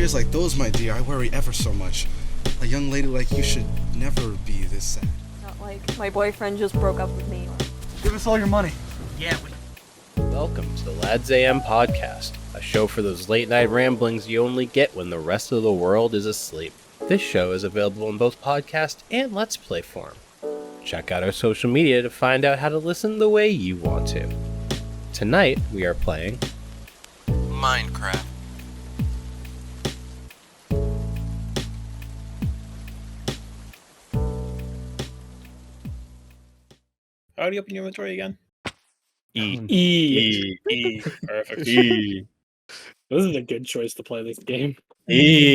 tears like those, my dear, I worry ever so much. A young lady like you should never be this sad. Not like my boyfriend just broke up with me. Give us all your money. Yeah, Welcome to the Lads AM podcast, a show for those late night ramblings you only get when the rest of the world is asleep. This show is available in both podcast and Let's Play form. Check out our social media to find out how to listen the way you want to. Tonight, we are playing Minecraft. How do you open your inventory again? E. Perfect. E. This is a good choice to play this game. E.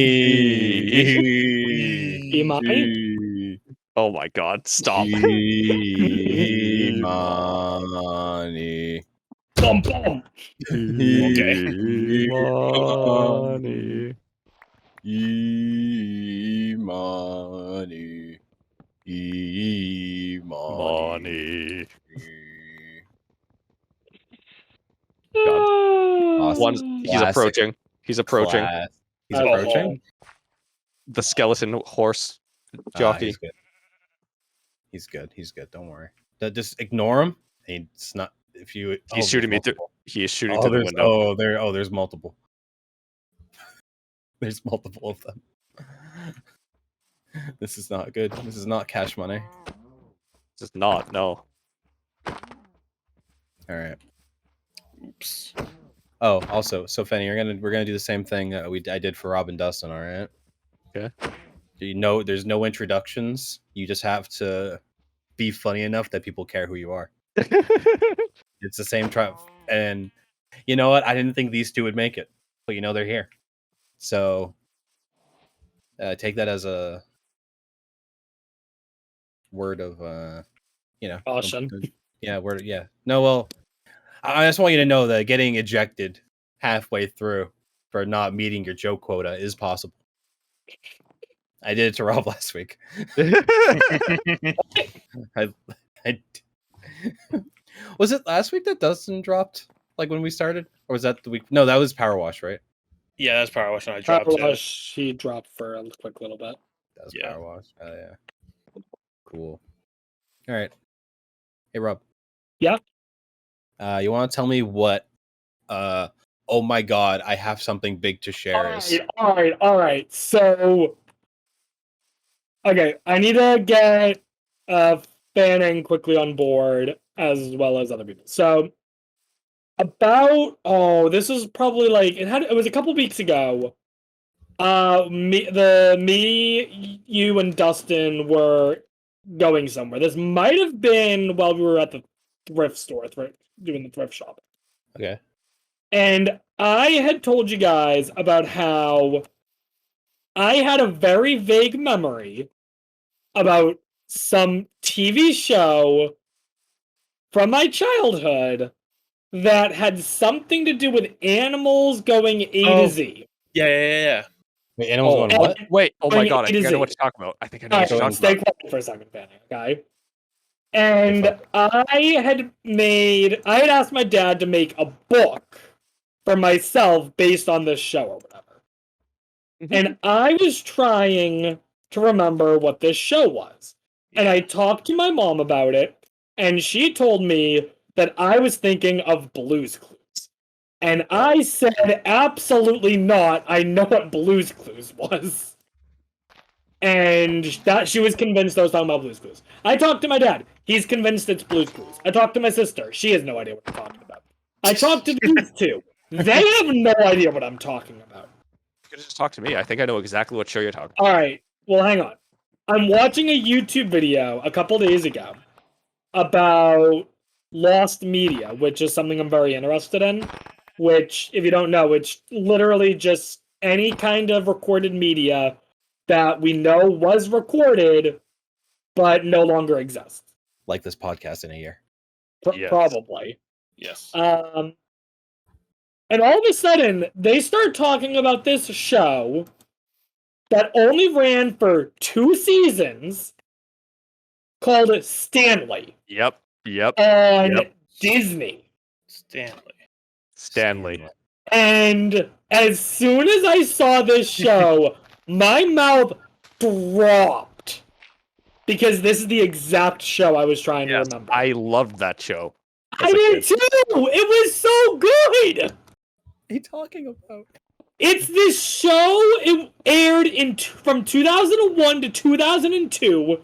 Imani? Oh my god, stop. Money. Bum, bum. Okay. Money. Money. Money. Awesome. One, he's Classic. approaching. He's approaching. He's Oh. approaching. The skeleton horse jockey. He's good. He's good. He's good. Don't worry. Just ignore him. It's not. If you. He's shooting me through. multiple. He is shooting Oh, through the there's. window. There's multiple. There's multiple of them. This is not good. This is not cash money. This is not. No. All right. Oops. Oh, also, so Fenny, we're gonna do the same thing that I did for Rob and Dustin. All right. Okay. You know, there's no introductions. You just have to be funny enough that people care who you are. It's the same try. And you know what? I didn't think these two would make it, but you know they're here. So take that as a word of Caution. Yeah, word. Yeah. No, well, I just want you to know that getting ejected halfway through for not meeting your joke quota is possible. I did it to Rob last week. I was it last week that Dustin dropped? Like when we started, or was that the week? No, that was Power Wash, right? Yeah, that's Power Wash when I dropped Power it. Wash, he dropped for a quick little bit. That was Yeah. Power Wash. Oh yeah, cool. All right. Hey Rob. Yeah? You want to tell me what? Oh my God, I have something big to share. All right. So, okay, I need to get Fanning quickly on board as well as other people. So, this is probably like it was a couple weeks ago. Me, you, and Dustin were going somewhere. This might have been while we were at the thrift store, doing the thrift shopping. Okay. And I had told you guys about how I had a very vague memory about some TV show from my childhood that had something to do with animals going A to Z. Yeah. Wait, animals going what? Wait. Oh my Going god. I A to think I know Z. what you're talking about. I think I know All what you're right, talking stay about. quiet for a second, Fanny, okay? And I had asked my dad to make a book for myself based on this show or whatever. And I was trying to remember what this show was. And I talked to my mom about it, and she told me that I was thinking of Blue's Clues. And I said, absolutely not. I know what Blue's Clues was. And that she was convinced I was talking about Blue's Clues. I talked to my dad. He's convinced it's Blue's Clues. I talked to my sister. She has no idea what I'm talking about. I talked to these two. They have no idea what I'm talking about. You could just talk to me. I think I know exactly what show you're talking All right. Well, hang on. I'm watching a YouTube video a couple days ago about lost media, which is something I'm very interested in. Which, if you don't know, it's literally just any kind of recorded media that we know was recorded but no longer exists. Like this podcast in a year. Yes. Probably. Yes. And all of a sudden, they start talking about this show that only ran for 2 seasons called Stanley Yep. on Disney. Stanley. Stanley. And as soon as I saw this show, my mouth dropped. Because this is the exact show I was trying to Yes, remember. I loved that show. I did too! It was so good! What are you talking about? It's this show. It aired from 2001 to 2002,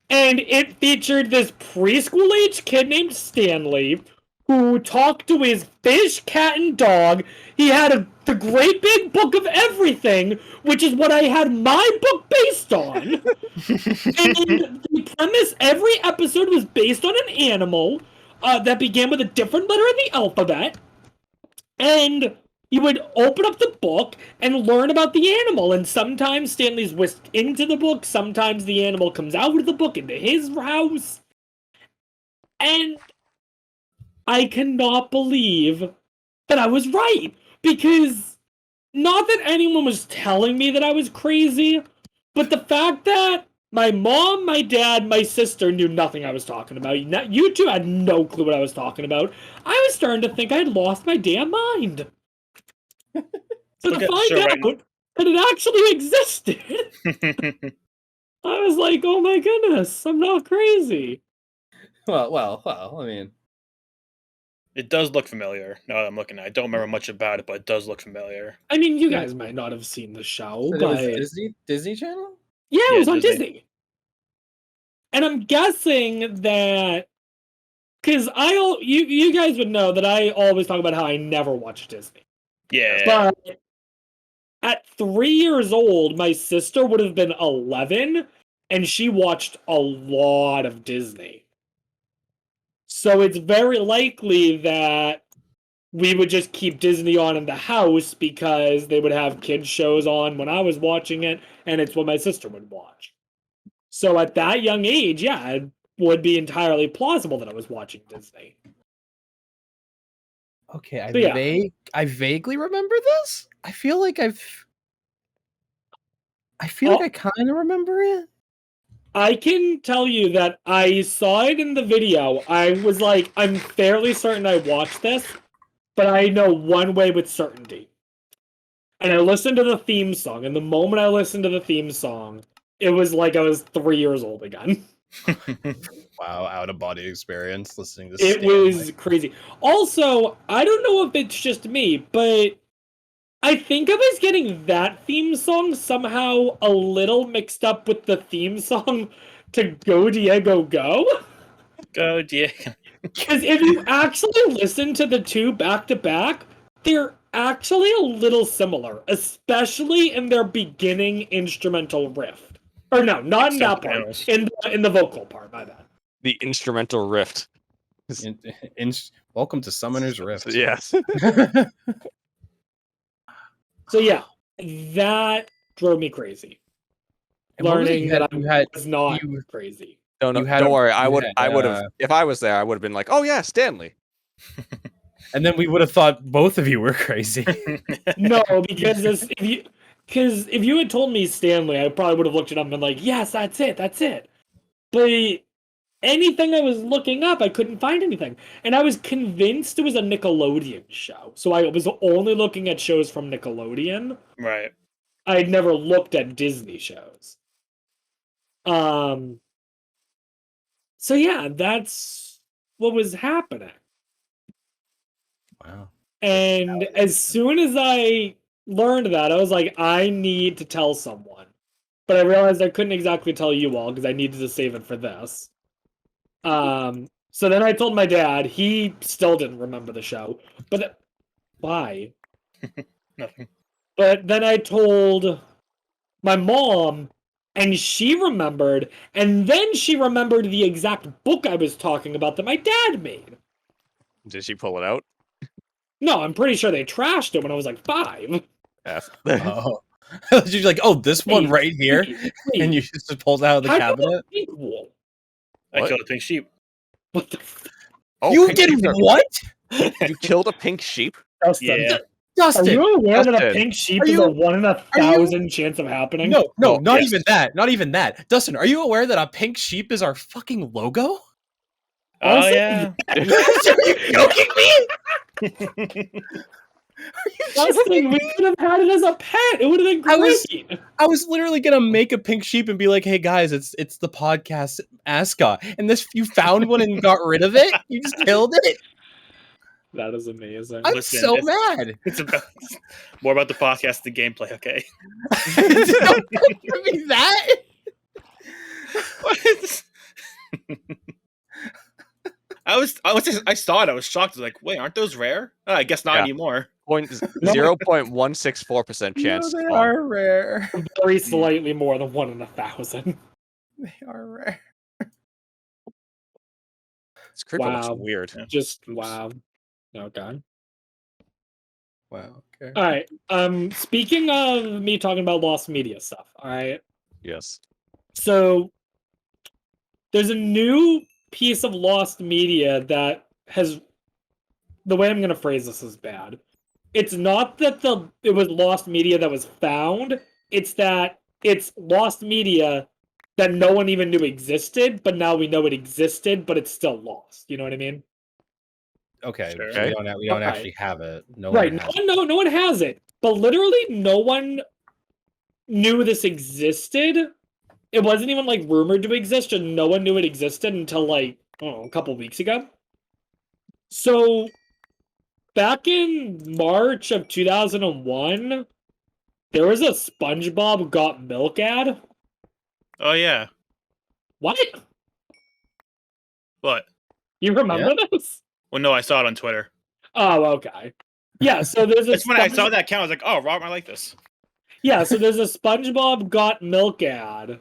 and it featured this preschool-age kid named Stanley who talked to his fish, cat, and dog. He had the great big book of everything, which is what I had my book based on. And the premise, every episode was based on an animal that began with a different letter of the alphabet, and you would open up the book and learn about the animal, and sometimes Stanley's whisked into the book, sometimes the animal comes out of the book into his house. And I cannot believe that I was right, because not that anyone was telling me that I was crazy, but the fact that my mom, my dad, my sister knew nothing I was talking about. You two had no clue what I was talking about. I was starting to think I had lost my damn mind. So Look to at the find show out right that it actually existed, I was like, oh my goodness, I'm not crazy. Well, I mean, It does look familiar. Now that I'm looking at it, I don't remember much about it, but it does look familiar. I mean, you guys might not have seen the show, it but was Disney Channel? yeah, it Yeah, was on Disney. Disney. And I'm guessing that because you guys would know that I always talk about how I never watch Disney. Yeah. But at 3 years old, my sister would have been 11, and she watched a lot of Disney. So it's very likely that we would just keep Disney on in the house because they would have kids shows on when I was watching it, and it's what my sister would watch. So at that young age, yeah, it would be entirely plausible that I was watching Disney. Okay, So, yeah. I vaguely remember this. I feel like I kind of remember it. I can tell you that I saw it in the video. I was like, I'm fairly certain I watched this, but I know one way with certainty. And I listened to the theme song, and the moment I listened to the theme song, it was like I was 3 years old again. Wow, out of body experience listening to It was crazy. Also, I don't know if it's just me, but I think I was getting that theme song somehow a little mixed up with the theme song to Go Diego Go. Go, Diego. Because if you actually listen to the two back to back, they're actually a little similar, especially in their beginning instrumental riff. Or no, not in that part. Except In the vocal part, my bad. The instrumental rift. Welcome to Summoner's Rift. Yes. So yeah, that drove me crazy. And what was it? Learning that I was not you- crazy. No, You had don't a- worry. you I would had, have. If I was there, I would have been like, "Oh yeah, Stanley." And then we would have thought both of you were crazy. No, because if you had told me Stanley, I probably would have looked it up and been like, yes, that's it. But anything I was looking up, I couldn't find anything. And I was convinced it was a Nickelodeon show. So I was only looking at shows from Nickelodeon. Right. I had never looked at Disney shows. So yeah, that's what was happening. Wow. And as soon as I learned that, I was like, I need to tell someone. But I realized I couldn't exactly tell you all because I needed to save it for this. So then I told my dad. He still didn't remember the show. But why? Nothing. But then I told my mom, and she remembered. And then she remembered the exact book I was talking about that my dad made. Did she pull it out? No, I'm pretty sure they trashed it when I was like 5. F. Oh. She's like, oh, this one Hey, right here. Wait, And you just pulled it out of the how cabinet. come equal? I What? killed a pink sheep. What the f- Oh, You pink did sheep. what? You killed a pink sheep. Dustin? Yeah. Are Dustin. you aware that a Dustin, pink sheep are is you- a 1 in 1,000 chance of happening? No, Oh, not yes. even that. Not even that. Dustin, are you aware that a pink sheep is our fucking logo? Oh, Honestly, yeah. Are you joking me? Justin, we could have had it as a pet. It would have been I was- great. I was literally gonna make a pink sheep and be like, "Hey guys, it's the podcast mascot," and this you found one and got rid of it. You just killed it. That is amazing. I'm Listen, so it's- mad. It's about more about the podcast, the gameplay. Okay. I mean that. What? I saw it. I was shocked. I was like, wait, aren't those rare? Oh, I guess not Yeah. anymore. 0.164% chance. No, to they spawn. are rare. Very slightly more than 1 in 1,000. They are rare. This creeper Wow. looks weird. Yeah. Just Oops. wow. Okay. Wow. Okay. All right. Speaking of me talking about lost media stuff, all right. Yes. So there's a new piece of lost media that has, the way I'm going to phrase this is bad. It's not that it was lost media that was found. It's that it's lost media that no one even knew existed, but now we know it existed, but it's still lost. You know what I mean? Okay. Sure. So we don't Okay. actually have it. No Right. one has it. No one has it. But literally no one knew this existed. It wasn't even like rumored to exist, and no one knew it existed until like, I don't know, a couple weeks ago. So back in March of 2001, there was a SpongeBob Got Milk ad. Oh yeah. What? What? You remember this? Well, no, I saw it on Twitter. Oh, okay. Yeah, so there's a That's when I Sponge- saw that account. I was like, oh, Robert, I like this. Yeah, so there's a SpongeBob Got Milk ad.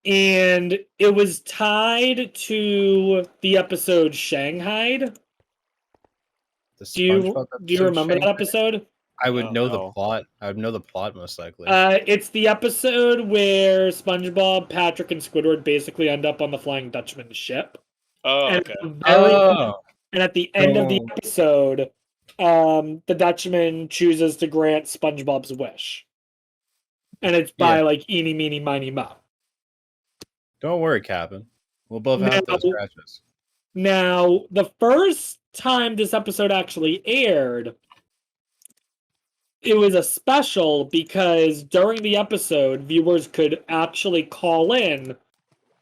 And it was tied to the episode Shanghai. The Do you SpongeBob remember that Shanghai? episode? I would Oh, know no. the plot. I would know the plot most likely. It's the episode where SpongeBob, Patrick, and Squidward basically end up on the Flying Dutchman ship. Oh, and, okay. at the very- oh. and at the end of the Oh. episode, the Dutchman chooses to grant SpongeBob's wish. And it's by Yeah. like eeny, meeny, miny, mo. Don't worry, Captain. We'll both have those No. scratches. Now, the first time this episode actually aired, it was a special because during the episode, viewers could actually call in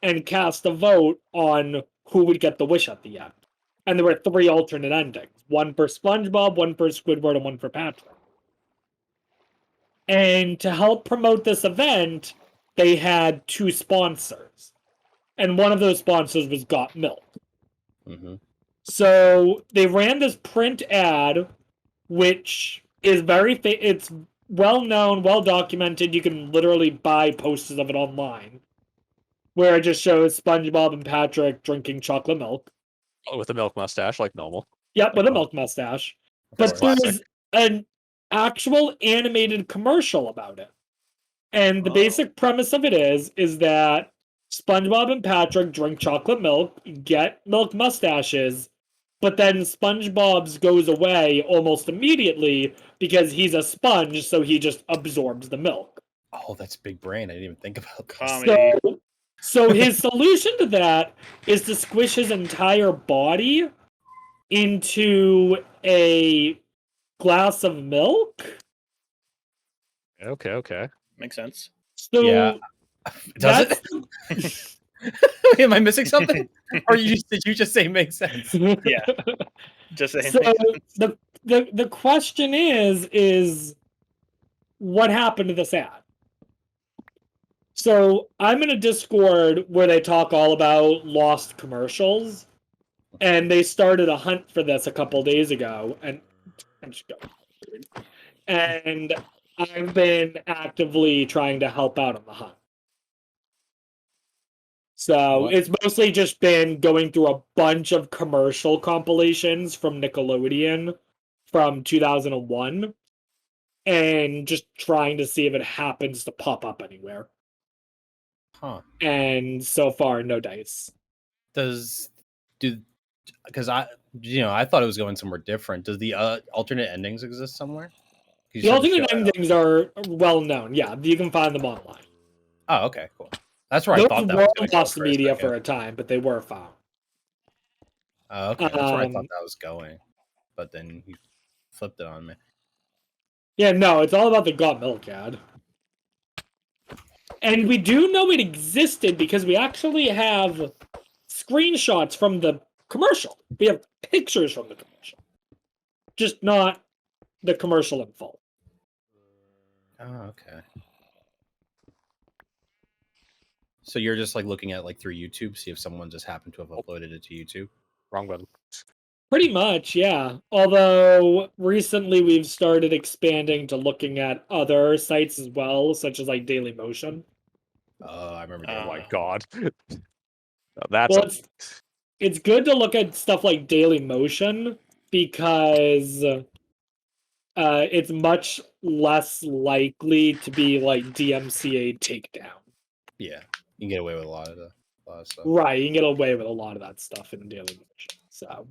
and cast a vote on who would get the wish at the end. And there were 3 alternate endings. One for SpongeBob, one for Squidward, and one for Patrick. And to help promote this event, they had 2 sponsors. And one of those sponsors was Got Milk. Mm-hmm. So they ran this print ad, which is it's well known, well documented. You can literally buy posters of it online, where it just shows SpongeBob and Patrick drinking chocolate milk. With a milk mustache, like normal. Yep, with a milk mustache. But course. there's an actual animated commercial about it. And the Oh. basic premise of it is that SpongeBob and Patrick drink chocolate milk, get milk mustaches, but then SpongeBob's goes away almost immediately because he's a sponge, so he just absorbs the milk. Oh, that's big brain. I didn't even think about this. Comedy. So his solution to that is to squish his entire body into a glass of milk. Okay. Makes sense. So Yeah. Does that's it? Am I missing something? Or did you just say makes sense? Yeah. Just saying. So the question is what happened to this ad? So I'm in a Discord where they talk all about lost commercials, and they started a hunt for this a couple days ago, and I've been actively trying to help out on the hunt. So What? it's mostly just been going through a bunch of commercial compilations from Nickelodeon from 2001 and just trying to see if it happens to pop up anywhere. Huh. And so far, no dice. Because I thought it was going somewhere different. Does the alternate endings exist somewhere? You The said alternate show it. endings are well known. Yeah, you can find them online. Oh, okay, cool. That's where I Those thought that were was going lost for a media second. for a time, but they were found. Oh, okay, that's where I thought Um, that was going. But then you flipped it on me. Yeah, no, it's all about the Got Milk ad. And we do know it existed because we actually have screenshots from the commercial. We have pictures from the commercial. Just not the commercial in full. Oh, okay. So you're just like looking at like through YouTube, see if someone just happened to have uploaded it to YouTube. Wrong button. Pretty much, yeah. Although recently we've started expanding to looking at other sites as well, such as like Daily Motion. Oh, I remember. Oh my Uh, god. Now that's Well, it's good to look at stuff like Daily Motion because it's much less likely to be like DMCA takedown. Yeah, you can get away with a lot of stuff. Right, you can get away with a lot of that stuff in Daily Motion. So,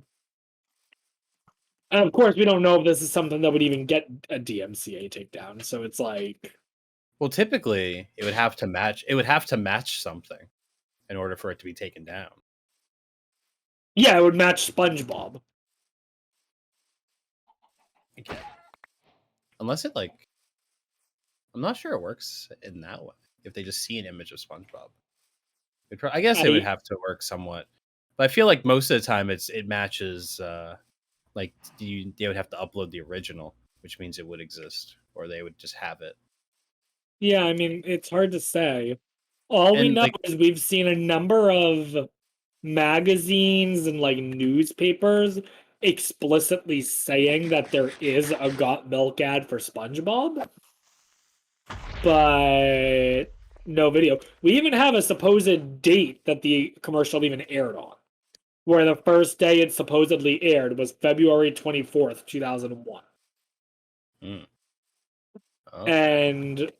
and of course, we don't know if this is something that would even get a DMCA takedown. So it's like, Well, typically it would have to match. It would have to match something in order for it to be taken down. yeah, it would match SpongeBob. Okay. Unless it like, I'm not sure it works in that way. If they just see an image of SpongeBob, I guess it would have to work somewhat. But I feel like most of the time it matches. Like they would have to upload the original, which means it would exist, or they would just have it. Yeah, I mean, it's hard to say. All we And, know like- is we've seen a number of magazines and like newspapers explicitly saying that there is a Got Milk ad for SpongeBob, but no video. We even have a supposed date that the commercial even aired on, where the first day it supposedly aired was February 24th, 2001. Oh. And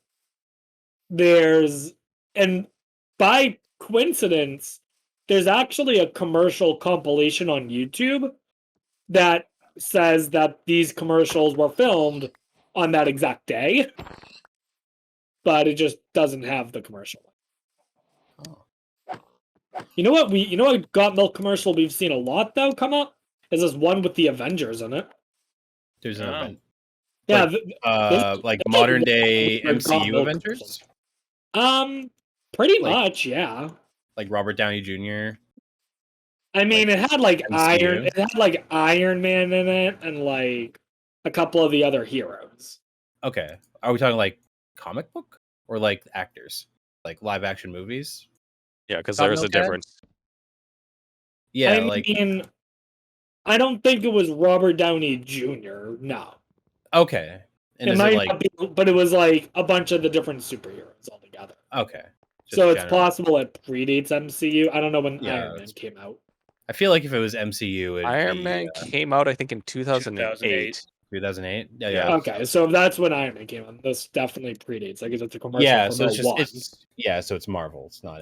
by coincidence, there's actually a commercial compilation on YouTube that says that these commercials were filmed on that exact day, but it just doesn't have the commercial. Oh. You know what Got Milk commercial we've seen a lot though come up is this one with the Avengers in it. There's an Oh. event. Yeah, Like this- modern day Got MCU Milk Avengers, pretty Like- much, yeah. like Robert Downey Jr. I mean, it had like MCU? It had like Iron Man in it, and like a couple of the other heroes. Okay, are we talking like comic book or like actors, like live action movies? Yeah, because Got there's a Milk ad? difference. Yeah, I like mean, I don't think it was Robert Downey Jr. No, okay, and it is might it like not be, but it was like a bunch of the different superheroes all together. okay? just So it's general. possible it predates MCU. I don't know when Yeah, Iron Man it's- came out. I feel like if it was MCU, it'd Iron be, Man came out, I think, in 2008. 2008. Yeah, Yeah. yeah. Okay, so if that's when Iron Man came out, this definitely predates. I guess it's a commercial. Yeah, from so it's just 01. so it's Marvel. It's not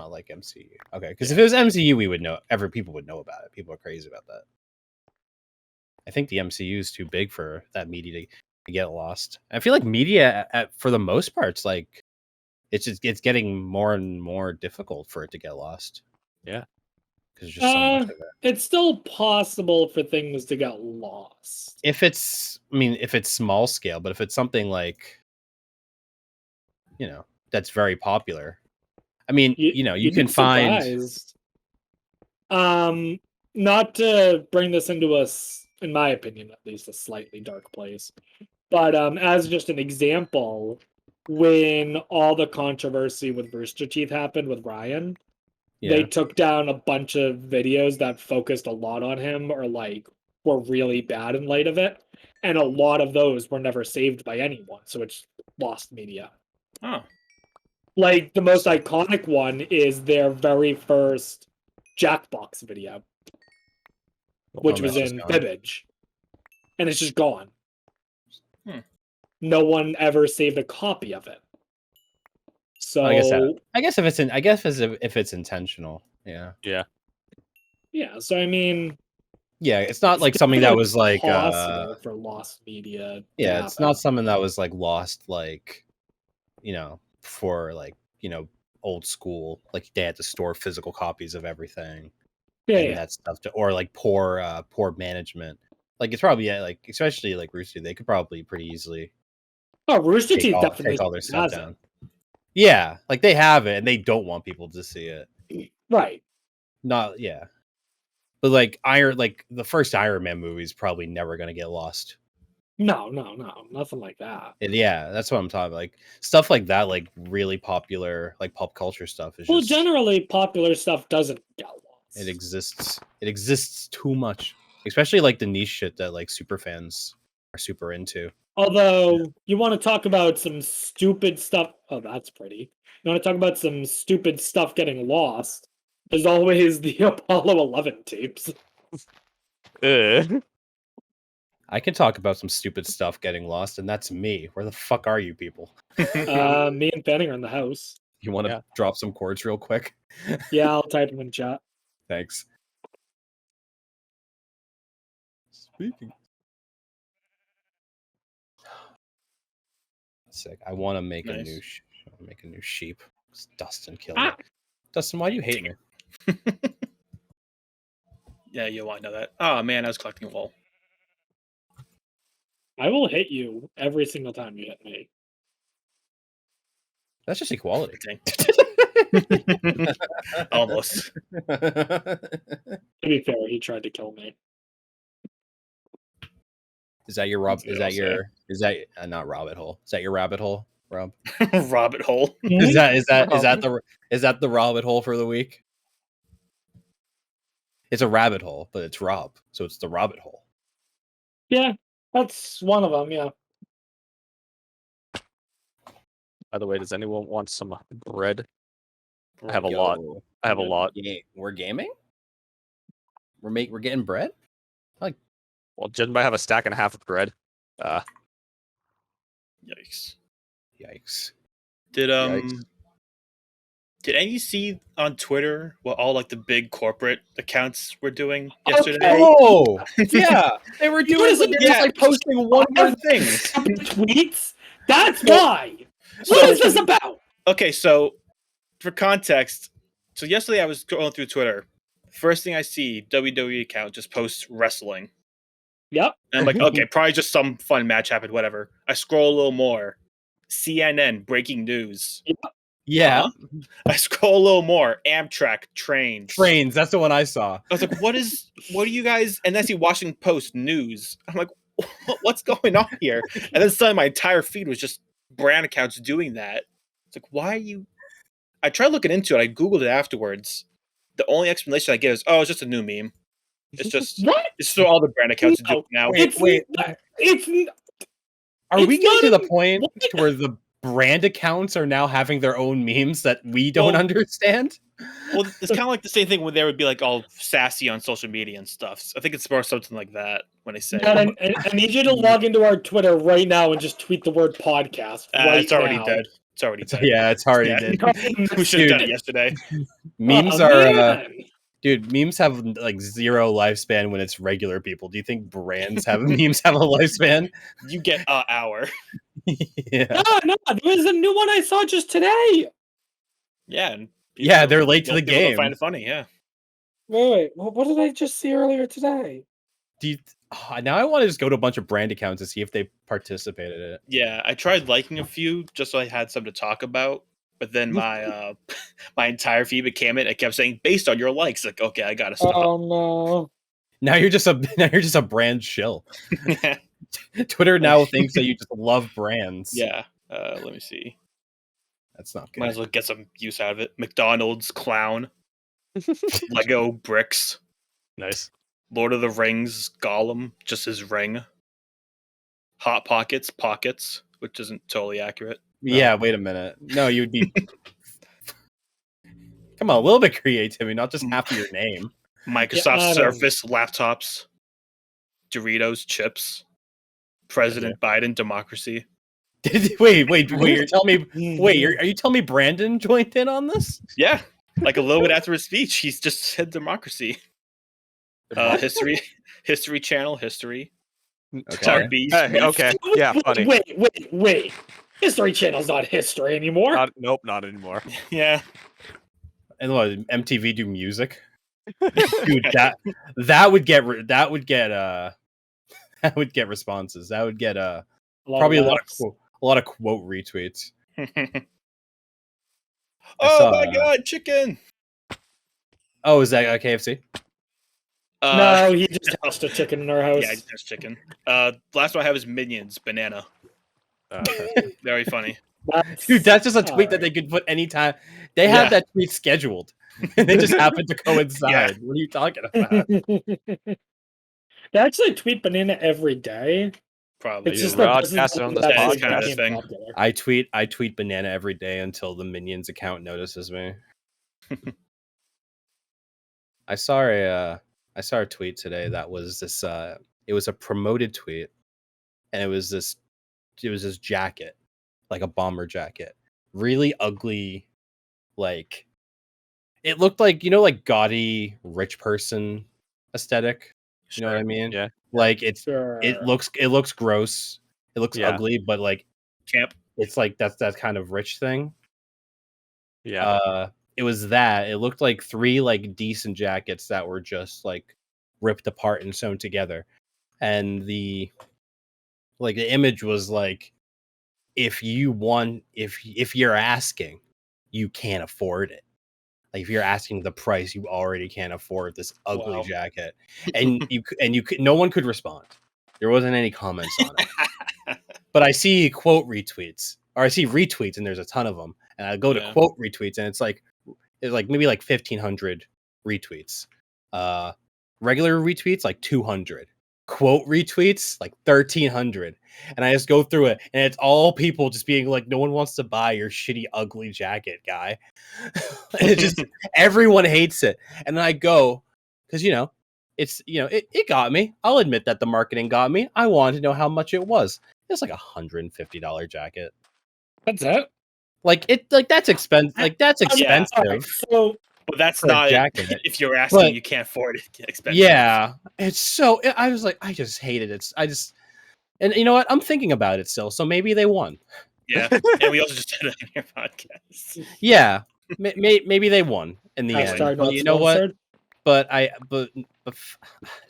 like MCU. Okay, because if it was MCU, we would know. People would know about it. People are crazy about that. I think the MCU is too big for that media to get lost. I feel like media, for the most part, it's getting more and more difficult for it to get lost. Yeah. because there's just so much of it. It's still possible for things to get lost. If it's small scale, but if it's something like, that's very popular. I mean, you You'd can be find. surprised. Not to bring this into in my opinion, at least, a slightly dark place, but as just an example, when all the controversy with Rooster Teeth happened with Ryan, they Yeah. took down a bunch of videos that focused a lot on him or like were really bad in light of it, and a lot of those were never saved by anyone, so it's lost media. Oh. Like the most iconic one is their very first Jackbox video, which Oh, was that's in just gone. Fibbage, and it's just gone. Hmm. No one ever saved a copy of it. So I guess if it's intentional, yeah. yeah, so I mean, Yeah, it's not like it's something that definitely was like possible for lost media. to yeah, it's happen. not something that was like lost like, for like, old school, like they had to store physical copies of everything Yeah, and yeah. that stuff or like poor management. Like it's probably like especially like Rooster, they could probably pretty easily Oh, Rooster Teeth definitely take all their stuff has down. Yeah, like they have it and they don't want people to see it. it. Right. Not yeah. But like the first Iron Man movie is probably never gonna get lost. No, nothing like that. And yeah, that's what I'm talking about. Like stuff like that, like really popular, like pop culture stuff is Well, just generally, popular stuff doesn't get lost. it exists. It exists too much. Especially like the niche shit that like super fans are super into. Although you want to talk about some stupid stuff. Oh, that's pretty. You want to talk about some stupid stuff getting lost. There's always the Apollo 11 tapes. I can talk about some stupid stuff getting lost, and that's me. Where the fuck are you people? Me and Fanning are in the house. You want to drop some chords real quick? Yeah, I'll type them in chat. Thanks. Speaking. Sick. I want to make a new. Make a new sheep. Dustin killed me. Dustin, why do you hate me? Yeah, you want to know that. Oh man, I was collecting wool. I will hit you every single time you hit me. That's just equality. Almost. To be fair, he tried to kill me. Is that your Rob? Is that your? Is that not rabbit hole? Is that your rabbit hole, Rob? Rabbit hole. Is that the rabbit hole for the week? It's a rabbit hole, but it's Rob, so it's the rabbit hole. Yeah, that's one of them. Yeah. By the way, does anyone want some bread? I have a lot. I have a lot. We're gaming. We're getting bread. Well, Jen might have a stack and a half of bread. Yikes. Did Yikes. Did any see on Twitter what all like the big corporate accounts were doing yesterday? Oh, yeah, they were doing just like posting one-word things. Tweets. That's why. What is this about? Okay, so for context, so yesterday I was going through Twitter. First thing I see, WWE account just posts wrestling. Yep. And I'm like, okay, probably just some fun match happened, whatever. I scroll a little more. CNN, breaking news. Yeah. I scroll a little more. Amtrak, trains. That's the one I saw. I was like, what are you guys? And then I see Washington Post news. I'm like, what's going on here? And then suddenly my entire feed was just brand accounts doing that. It's like, why are you? I tried looking into it. I Googled it afterwards. The only explanation I get is, oh, it's just a new meme. It's just what? It's so all the brand accounts are doing now. Wait. Are we getting to the point where the brand accounts are now having their own memes that we don't understand? Well, it's kind of like the same thing when they would be like all sassy on social media and stuff. I think it's more something like that when they say. I need you to log into our Twitter right now and just tweet the word podcast. It's already dead. It's already dead. Yeah, it's already dead. We should have done it yesterday. Memes are. Dude, memes have like zero lifespan when it's regular people. Do you think brands have memes have a lifespan? You get an hour. Yeah. No, there was a new one I saw just today. Yeah. And they're late to the game. Find it funny, yeah. Wait. What did I just see earlier today? Now I want to just go to a bunch of brand accounts and see if they participated in it. Yeah, I tried liking a few just so I had something to talk about. But then my my entire feed became it. It kept saying based on your likes. Like, okay, I gotta stop. Oh no! Now you're just a brand shill. Twitter now thinks that you just love brands. Yeah. Let me see. That's not good. Might as well get some use out of it. McDonald's clown. Lego bricks. Nice. Lord of the Rings Gollum, just his ring. Hot pockets, which isn't totally accurate. Yeah, wait a minute. No, you'd be. Come on, a little bit of creativity, not just half of your name. Microsoft Surface laptops, Doritos chips, President Biden democracy. Wait! You're telling me? Are you telling me Brandon joined in on this? Yeah, like a little bit after his speech, he's just said democracy. History Channel, history. Okay. Okay. Yeah, funny. Wait. History Channel's not history anymore. Nope, not anymore. Yeah. And what, MTV do music? Dude, that would get That would get responses. That would get lot probably of a laughs. lot of quote retweets. Oh saw, my god, chicken! Oh, is that KFC? No, he just hatched a chicken in our house. Yeah, just chicken. Last one I have is Minions banana. Okay. Very funny. Dude, that's just a tweet that alright. they could put anytime. They have Yeah. that tweet scheduled. They just happen to coincide. Yeah. What are you talking about? They actually tweet banana every day. Probably. It's You just that broadcast it on this podcast. became Kind of thing. popular. I tweet banana every day until the Minions account notices me. I saw a tweet today that was this it was a promoted tweet, and it was this jacket, like a bomber jacket. Really ugly, like it looked like, like gaudy rich person aesthetic. You know what I mean? Yeah. Like Sure. it looks gross. It looks Yeah. ugly, but like Camp. it's like that's that kind of rich thing. Yeah. It was that. It looked like 3 like decent jackets that were just like ripped apart and sewn together. And the image was like, if you're asking, you can't afford it. Like if you're asking the price, you already can't afford this ugly Wow. jacket. And no one could respond. There wasn't any comments on it. But I see quote retweets, or I see retweets, and there's a ton of them. And I go to Yeah. quote retweets, and it's like maybe like 1,500 retweets. Regular retweets like 200. Quote retweets like 1,300. And I just go through it, and it's all people just being like, "No one wants to buy your shitty, ugly jacket, guy." And it just everyone hates it. And then I go, because it got me. I'll admit that the marketing got me. I wanted to know how much it was. It's like $150 jacket. That's it. That's expensive. Like that's expensive. Alright, so But that's For a not jacket. if you're asking, But- you can't afford it. Expensive. Yeah, it's so. I was like, I just hated it. And you know what? I'm thinking about it still. So maybe they won. Yeah. And we also just did it in your podcast. Yeah, maybe they won in the hashtag end. But not you know what? sponsored. But it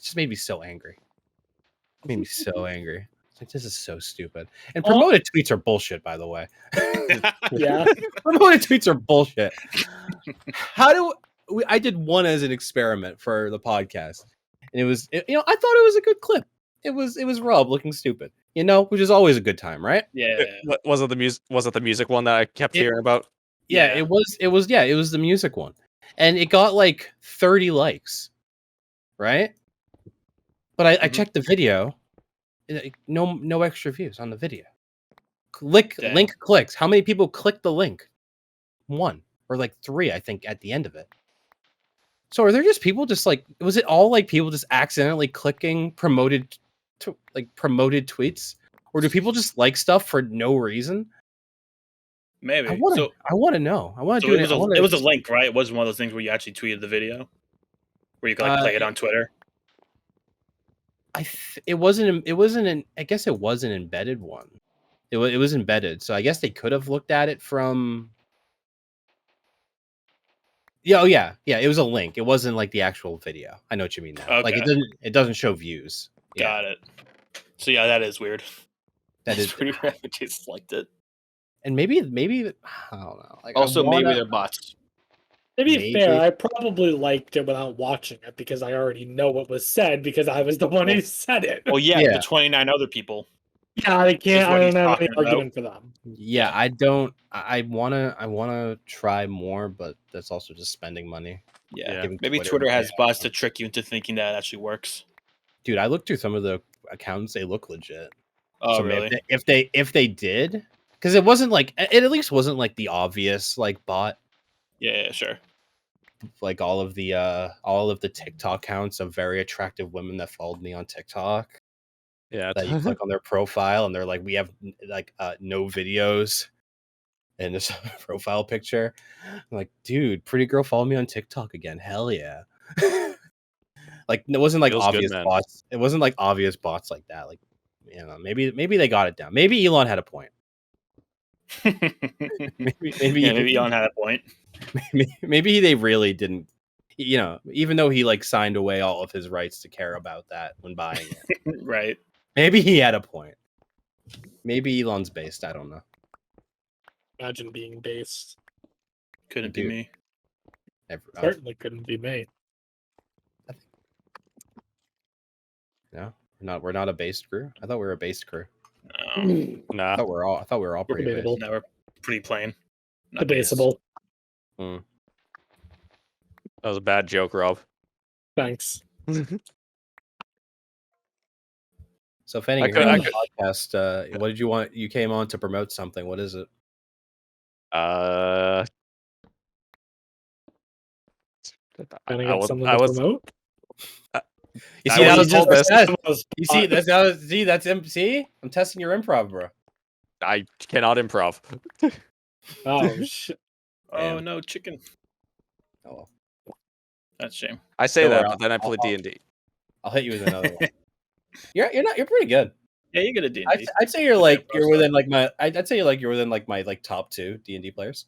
just made me so angry. It made me so angry. It's like, this is so stupid. And promoted tweets are bullshit, by the way. Yeah. Promoted tweets are bullshit. I did one as an experiment for the podcast, and I thought it was a good clip. It was Rob looking stupid, which is always a good time, right? Yeah. Was it the music? Was it the music one that I kept hearing about? Yeah, Yeah. it was the music one. And it got like 30 likes. Right? But I Mhm. checked the video. No extra views on the video. Link clicks. How many people clicked the link? 1 or like 3, I think, at the end of it. So are there just people just like, was it all like people just accidentally clicking promoted tweets? Or do people just like stuff for no reason? Maybe. I want to know. I want to So do it was a link, right? It wasn't one of those things where you actually tweeted the video, where you could play it on Twitter. It wasn't an I guess it was an embedded one. It was embedded, so I guess they could have looked at it from. Yeah. It was a link. It wasn't like the actual video. I know what you mean now. Like Okay. it doesn't show views. Yeah, Got it. So yeah, that is weird. that It's is, pretty rare that you just liked it. and maybe I don't know. Like Also, I wanna, maybe they're bots. To be Maybe. fair, I probably liked it without watching it because I already know what was said because I was the one who said it. Well, yeah, Yeah. the 29 other people. Yeah, I can't. what I he's don't have any talking about. argument for them. Yeah, I don't. I wanna try more, but that's also just spending money. Yeah. Giving Maybe Twitter has bots to trick you into thinking that it actually works. Dude, I looked through some of the accounts. They look legit. Oh, So really? if they did, because it wasn't like it at least wasn't like the obvious like bot, Yeah, sure. like all of the TikTok accounts of very attractive women that followed me on TikTok. Yeah. That you click on their profile and they're like, we have like no videos in this profile picture. I'm like, dude, pretty girl follow me on TikTok again. Hell yeah. Like it wasn't like Feels good, obvious man. bots. It wasn't like obvious bots like that. Like, maybe they got it down. Maybe Elon had a point. Maybe Elon had a point. maybe they really didn't. Even though he like signed away all of his rights to care about that when buying it. Right. Maybe he had a point. Maybe Elon's based. I don't know. Imagine being based. Couldn't be Dude. me. Certainly couldn't be me. No, we're not a based crew. I thought we were a based crew. No, Nah. I thought we were all pretty based. Debatable. no, we're pretty plain. Not based. Debatable. That was a bad joke, Rob. Thanks. So, Fanning, I you're could- on I the podcast. What did you want? You came on to promote something. What is it? Gonna I get was, something I to was, promote. You I see, that was was told just this. said. You see, see, I'm testing your improv, bro. I cannot improv. Oh shit. Oh Damn. no, chicken. Oh, well. That's a shame. I say Don't that, worry, but then I play I'll- D&D. I'll hit you with another one. You're pretty good. Yeah, you get a D&D. I'd say you're Okay, like bro, you're so- within like my. I'd say you're within like my like top 2 D&D players.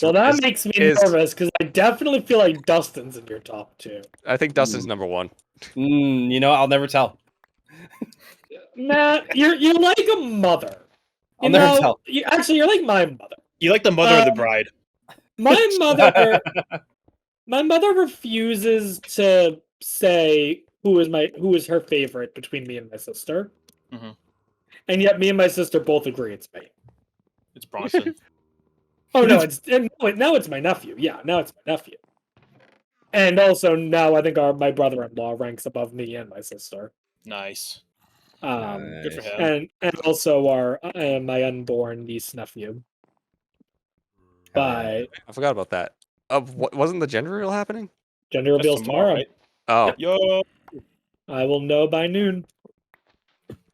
Well, that makes me nervous because I definitely feel like Dustin's in your top 2. I think Dustin's number 1. You know, I'll never tell. Matt, you're like a mother. I'll never tell. Actually, you're like my mother. You like the mother of the bride. My mother refuses to say who is her favorite between me and my sister. Mhm. And yet me and my sister both agree it's me. It's Bronson. Oh no, now it's my nephew. Yeah, now it's my nephew. And also now I think my brother-in-law ranks above me and my sister. Nice. Good for him. And also our my unborn niece nephew. But I forgot about that. Wasn't the gender reveal happening? gender That's reveals tomorrow. right? Oh, Yo. I will know by noon.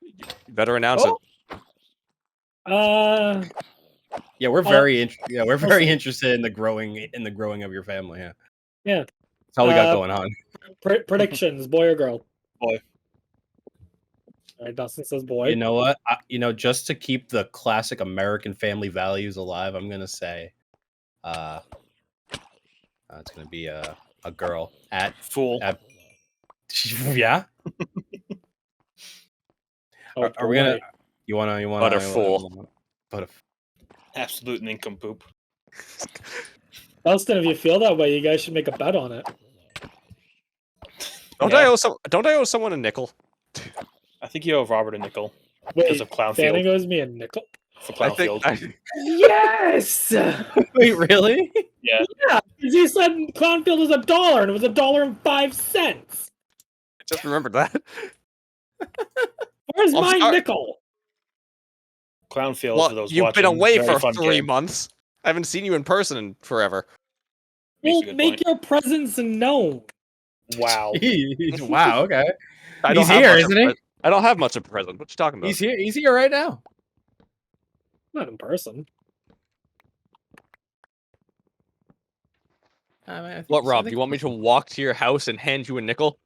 you better announce it. Yeah, we're very interested in the growing of your family. Yeah. Yeah. That's all we got Uh, going on. Predictions: boy or girl? Boy. All right, Dustin says boy. You know what? Just to keep the classic American family values alive, I'm gonna say, it's gonna be a girl at Fool. yeah. Oh, Are we gonna? boy. You wanna? Butterfool. Absolute nincompoop. Dustin, if you feel that way, you guys should make a bet on it. Don't Yeah. I owe someone a nickel? I think you owe Robert a nickel Wait, because of Fanning Clownfield. owes me a nickel. For I think Clownfield. Yes. Wait, really? Yeah. Yeah, because you said Clownfield was $1, and it was $1.05. just remembered that. Where's I'm my sorry. nickel? Clownfield for Well, those you've watching. been away Very for fun 3 game. months. I haven't seen you in person in forever. Makes Well, a good make point. your presence known. Wow. Wow. Okay. I don't He's have here, much of isn't a he? present. I don't have much of a present. What you talking about? He's here. He's here right now. Not in person. What, Rob? Do you want me to walk to your house and hand you a nickel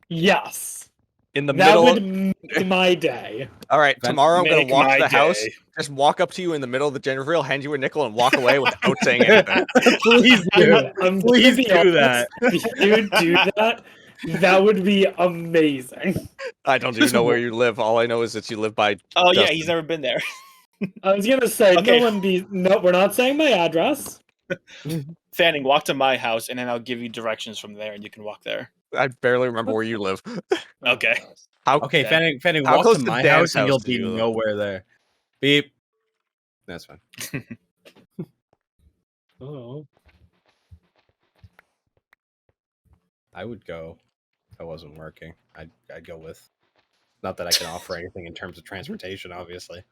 Yes. in the That middle? would make my day. All right, tomorrow I'm gonna Make walk to my the house, day. just walk up to you in the middle of the gender reveal, hand you a nickel, and walk away without saying anything. Please do. I'm Please gonna be do honest, that. If you do that, that would be amazing. I don't even know where you live. All I know is that you live by. Oh yeah, Dustin. he's never been there. I was gonna say Okay. no, we're not saying my address. Fanning, walk to my house, and then I'll give you directions from there, and you can walk there. I barely remember where you live. Okay. How? Okay, Okay. Fanning, How walk close to to my Dan's house and you'll house do be you live? nowhere there. Beep. That's fine. Oh. I would go if I wasn't working. I'd go with. Not that I can offer anything in terms of transportation, obviously.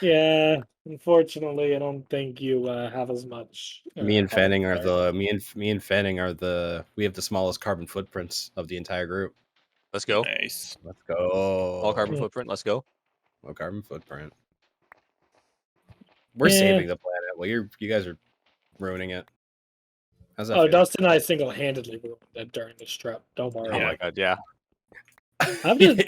Yeah, unfortunately, I don't think you have as much. Me and Fanning are there. we have the smallest carbon footprints of the entire group. Let's go. Nice. Let's go. All carbon footprint. Let's go. Low carbon footprint. We're Yeah. saving the planet. Well, you guys are ruining it. How's that Oh, feel? Dustin and I single-handedly ruined it during this trip. Don't worry. Oh my god, yeah. I'm just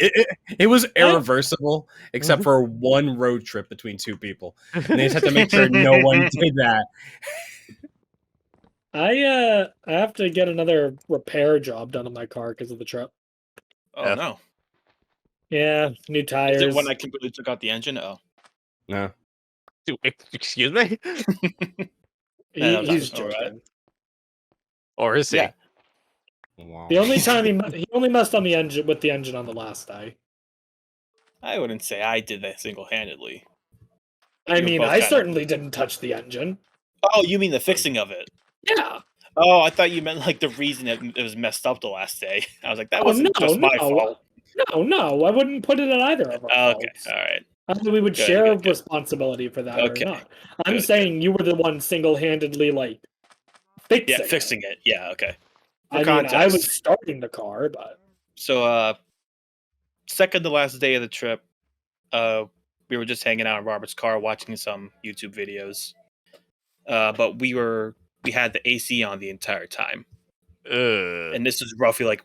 it was irreversible, except for one road trip between 2 people. And they just had to make sure no one did that. I have to get another repair job done on my car because of the trip. Oh Yeah. no! Yeah, new Is tires. it when I completely took out the engine? Oh, No. Dude, excuse me? He's all right. joking. Or is he? Yeah. Wow. The only time he only messed on the engine with the engine on the last day. I wouldn't say I did that single-handedly. I You were mean, both I kinda- certainly didn't touch the engine. Oh, you mean the fixing of it? Yeah. Oh, I thought you meant like the reason it was messed up the last day. I was like, that Oh, wasn't no, just my no. fault. No, I wouldn't put it at either of our Oh, okay, faults. all right. I think we would Good, share good, good. responsibility for that Okay, or not. I'm good, saying you were the one single-handedly like fixing. Yeah, fixing it. Yeah, okay. For I mean, I context. was starting the car, but So, second to last day of the trip, we were just hanging out in Robert's car watching some YouTube videos. But we had the AC on the entire time, and this is roughly like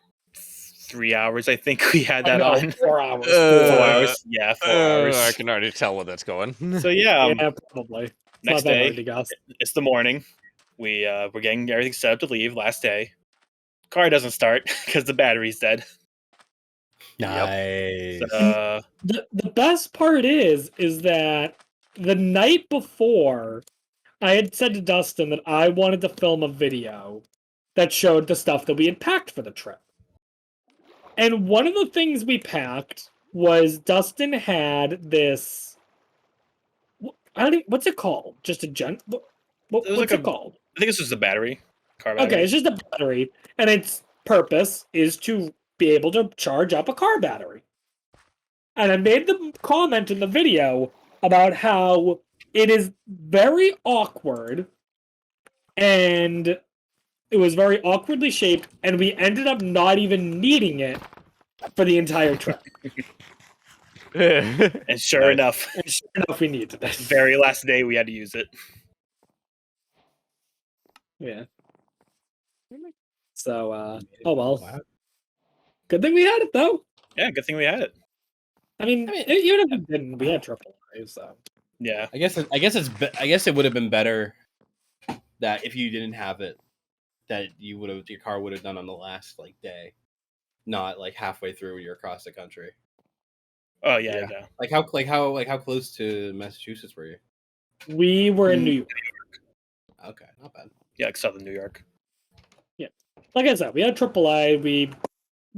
3 hours. I think we had that on. 4 hours. 4 hours. Yeah, 4 hours. I can already tell where that's going. So yeah, Yeah, probably. It's next not that hard day, to guess. it's the morning. We're getting everything set up to leave. Last day, car doesn't start because the battery's dead. Nice. The best part is that the night before, I had said to Dustin that I wanted to film a video that showed the stuff that we had packed for the trip. And one of the things we packed was Dustin had this. What's it called? Just a It was what's like it called? I think it's just the battery. Car battery. Okay, it's just a battery, and its purpose is to be able to charge up a car battery. And I made the comment in the video about how it is very awkward, and it was very awkwardly shaped, and we ended up not even needing it for the entire trip. And sure enough, And sure enough, we needed it. very last day we had to use it. Yeah. So, oh well. Wow. Good thing we had it, though. Yeah, good thing we had it. I mean, even if we didn't, we had triple A, so. Yeah. I guess it would have been better that if you didn't have it, that your car would have done on the last like day, not like halfway through when you're across the country. Oh yeah, Yeah. yeah. Like how close to Massachusetts were you? We were in New York. Okay, not bad. Yeah, like Southern New York. Like I said, we had AAA. We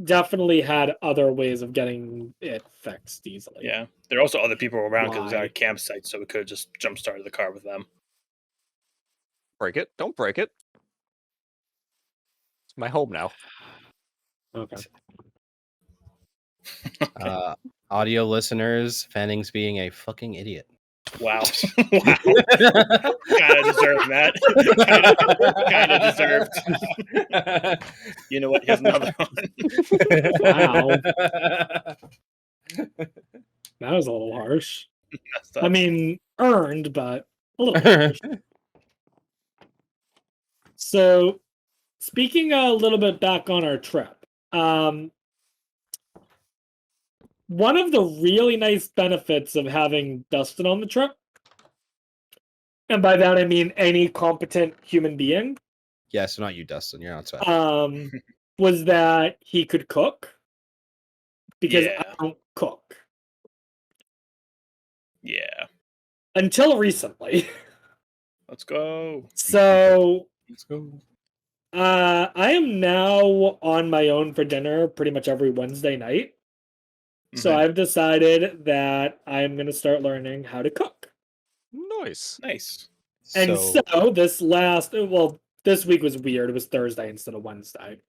definitely had other ways of getting it fixed easily. Yeah. There are also other people around because it was at Why? a campsite, so we could have just jump started the car with them. Break it. Don't break it. It's my home now. Okay. Audio listeners, Fanning's being a fucking idiot. Wow. Wow. Kind of deserved that. Kind of deserved. You know what? Here's another one. Wow. That was a little harsh. Messed up. I mean, earned, but a little harsh. So, speaking a little bit back on our trip, one of the really nice benefits of having Dustin on the trip, and by that I mean any competent human being, Yes, not you, Dustin. You're not special. was that he could cook. Because Yeah. I don't cook. Yeah. Until recently. Let's go. So Let's go. I am now on my own for dinner pretty much every Wednesday night. So Mhm. I've decided that I'm going to start learning how to cook. Nice. Nice. And so this week was weird. It was Thursday instead of Wednesday.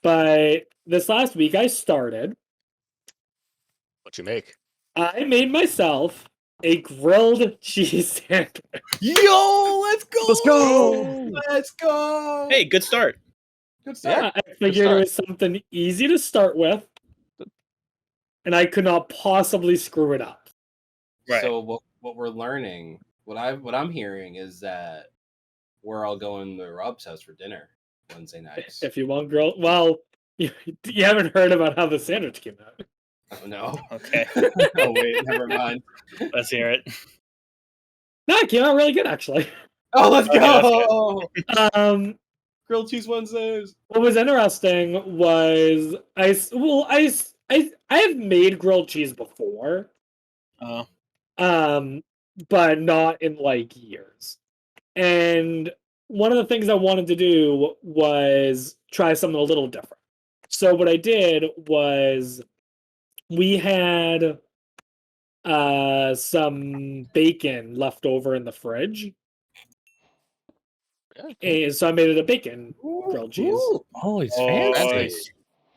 But this last week I started. What you make? I made myself a grilled cheese sandwich. Yo, let's go! Let's go! Let's go! Hey, good start. good start. I figured it was something easy to start with. And I could not possibly screw it up. Right. So what we're learning, what I'm hearing is that we're all going to Rob's house for dinner Wednesday nights. If you want grill, well, you haven't heard about how the sandwich came out. Oh no. Okay. Oh wait, never mind. Let's hear it. No, it came out really good actually. Oh, let's Okay, go! that's Grilled cheese Wednesdays. What was interesting was I have made grilled cheese before, Oh. but not in like years. And one of the things I wanted to do was try something a little different. So what I did was we had some bacon left over in the fridge. And so I made it a bacon grilled cheese. Oh, it's Oh, fancy. nice.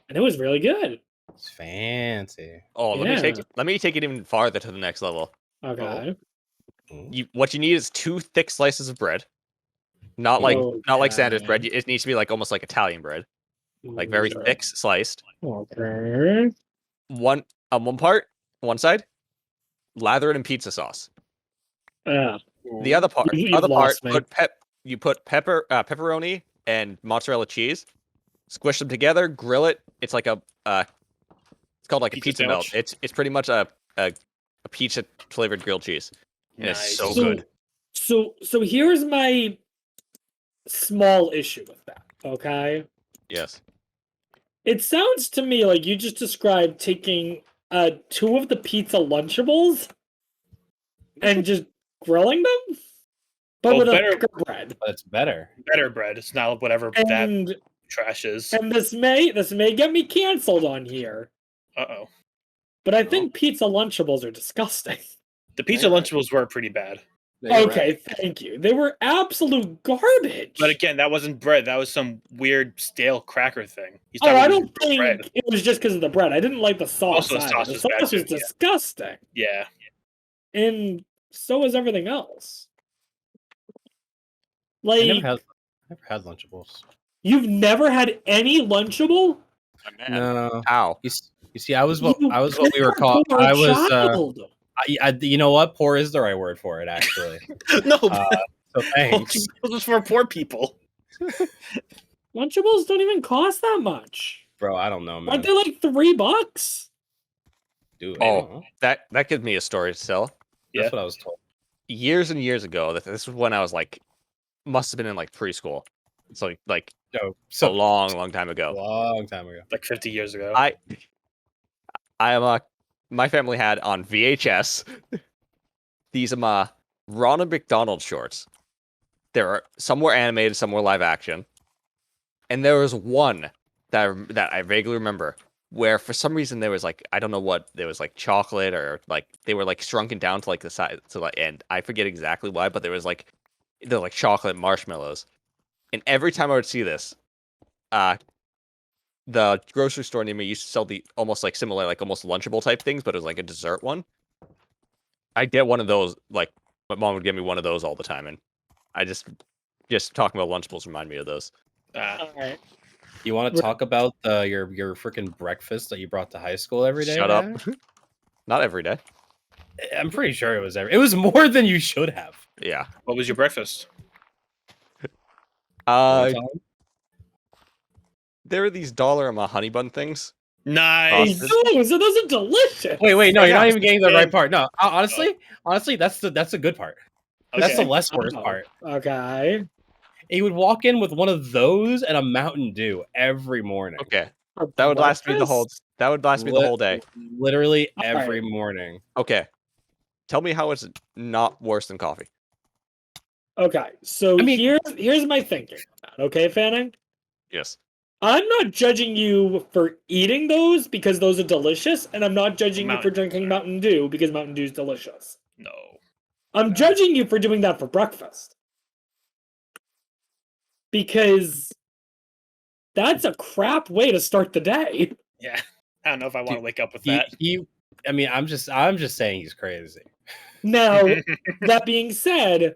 And it was really good. It's fancy. Oh, let Yeah. me take it even farther to the next level. Okay. What you need is 2 thick slices of bread. Not like Sanders bread. Okay. It needs to be like almost like Italian bread, like very Sure. thick sliced. Okay. One one side, lather it in pizza sauce. Yeah. The other part, You've lost me. you put pepperoni and mozzarella cheese, squish them together, grill it. It's like it's called like a Pizza pizza melt. sandwich? It's pretty much a pizza flavored grilled cheese. And it's so Nice. good. So here's my small issue with that. Okay. Yes. It sounds to me like you just described taking 2 of the pizza Lunchables and just grilling them, but Well, with better- a thicker bread. But it's better. Better bread. It's not whatever that And trash is. this may get me canceled on here, Uh-oh. but I think pizza Lunchables are disgusting. The pizza Lunchables were pretty bad. Okay, thank you. They were absolute garbage. But again, that wasn't bread. That was some weird stale cracker thing. He's Oh, talking I about don't think bread. it was just because of the bread. I didn't like the sauce. Also, the either. sauce The was bad sauce was too, yeah. disgusting, Yeah. and so was everything else. I Like, never had Lunchables. you've never had any Lunchable? Man. No. How? You see, I was what we were You're a called. poor I was. child. You know what? Poor is the right word for it, actually. No, So thanks. this was for poor people. Lunchables don't even cost that much. Bro, I don't know, man. Aren't they like $3? Dude, Oh. That gives me a story to tell. Yeah. that's what I was told. Years and years ago, this was when I was like, must have been in like preschool. So like No, a so long time ago. long time ago. Like 50 years ago. I am my family had on VHS these Ronald McDonald shorts. Some were animated, some were live action, and there was one that I vaguely remember where for some reason there was like, I don't know what, there was like chocolate or like they were like shrunken down to like the size to like, and I forget exactly why, but there was like they're like chocolate marshmallows, and every time I would see this, the grocery store near me used to sell the almost like similar, like almost Lunchable type things, but it was like a dessert one. I'd get one of those, like my mom would give me one of those all the time, and I just talking about Lunchables remind me of those. Alright. You want to talk about your freaking breakfast that you brought to high school every day? Shut up. man? Not every day. I'm pretty sure it was it was more than you should have. Yeah. What was your breakfast? There are these $1 honey bun things. Nice. Those are delicious. Wait, no, you're not Yeah, even getting the man. right part. No, honestly, that's the good part. That's the Okay. less worse Oh, part. Okay. He would walk in with one of those and a Mountain Dew every morning. Okay. For That would last me the breakfast? whole day. Literally All every right. morning. Okay. Tell me how it's not worse than coffee. Okay, so I mean- here's my thinking. Okay, Fanning? Yes. I'm not judging you for eating those because those are delicious, and I'm not judging you for drinking Mountain Dew because Mountain Dew is delicious. No. I'm judging you for doing that for breakfast. Because that's a crap way to start the day. Yeah. I don't know if I want to Dude, wake up with that. I mean, I'm just saying he's crazy. Now, that being said,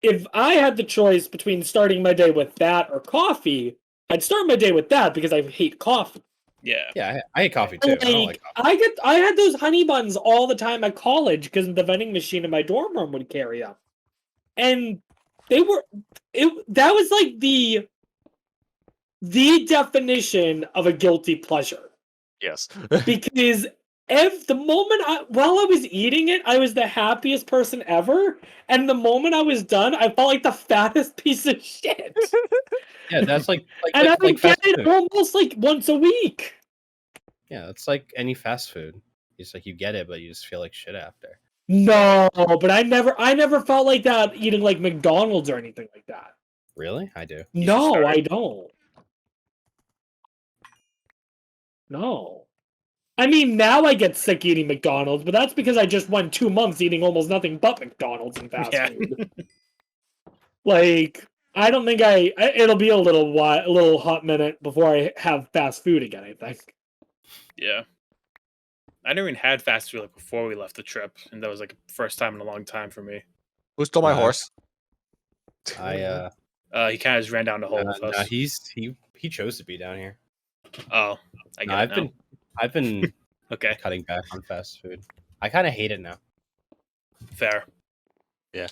if I had the choice between starting my day with that or coffee, I'd start my day with that because I hate coffee. Yeah. Yeah, I hate coffee too. I don't like coffee. I had those honey buns all the time at college because the vending machine in my dorm room would carry them, and that was like the definition of a guilty pleasure Yes. because the moment while I was eating it, I was the happiest person ever, and the moment I was done, I felt like the fattest piece of shit. Yeah, that's like And I would get fast it food. almost like once a week. Yeah, it's like any fast food. It's like you get it, but you just feel like shit after. No, but I never felt like that eating like McDonald's or anything like that. Really? I do. No, start. I don't. No. I mean, now I get sick eating McDonald's, but that's because I just went 2 months eating almost nothing but McDonald's and fast Yeah. food. Like, I don't think it'll be a little hot minute before I have fast food again, I think. Yeah. I never even had fast food like before we left the trip, and that was like the first time in a long time for me. Who stole my Uh, horse? I He kind of just ran down the hole with us. he chose to be down here. Oh, I get No, it now. I've been Okay, cutting back on fast food. I kind of hate it now. fair.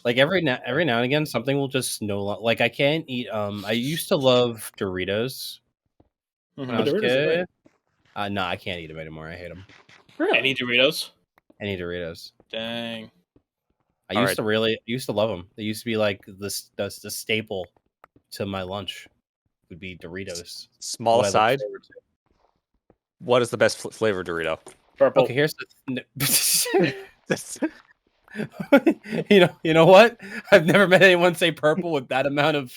Like every now and again, something will just like I can't eat. I used to love Doritos when I Mhm. was a Doritos are great. kid. No, I can't eat them anymore. I hate them. Really? Any Doritos? Any Doritos. Dang. I All used to love them. They used to be like the staple to my lunch. Would be Doritos. Small What I look aside, forward to. what is the best flavor Dorito? Purple. Okay, here's the. You know what? I've never met anyone say purple with that amount of.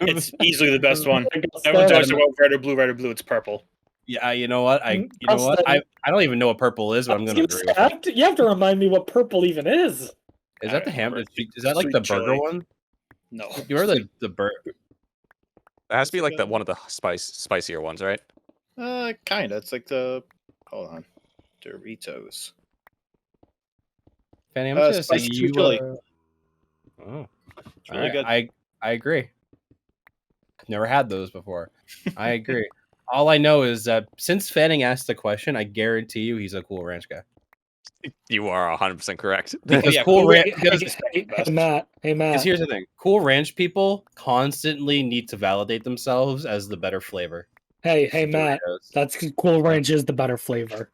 It's easily the best one. Like I Everyone said, talks about red or blue. It's purple. Yeah, you know what? Mm, You know what? I'll I don't even know what purple is, but I'm gonna agree with you. You have to remind me what purple even is. Is I that the don't ham? remember. Is that like Sweet the burger chili. one? No. You're the burger. It has to be like the one of the spicier ones, right? Kinda. It's like the. Hold on. Doritos. Fanny, I'm just gonna say spicy you. sweet chili. Oh, It's really alright, good. I agree. Never had those before. I agree. All I know is that since Fanning asked the question, I guarantee you he's a Cool Ranch guy. You are 100% correct. Because Yeah, Cool Cool Ranch. Ranch- Hey, best. Matt. Hey, Because Matt. here's the thing: Cool Ranch people constantly need to validate themselves as the better flavor. Hey, Matt. Doritos. That's Cool Ranch is the better flavor.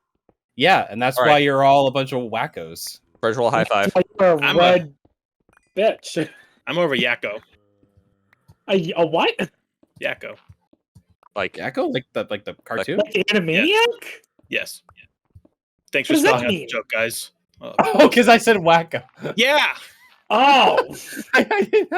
Yeah, and that's All why right. you're all a bunch of wackos. Virtual high five. You're a I'm a- red bitch. I'm over Yakko. A what? Yakko. Like, Yakko, like the cartoon. Like Animaniac? Yes. Thanks What for does that spelling out the mean? joke, guys. Oh. Oh, because I said wacko. Yeah. Oh, I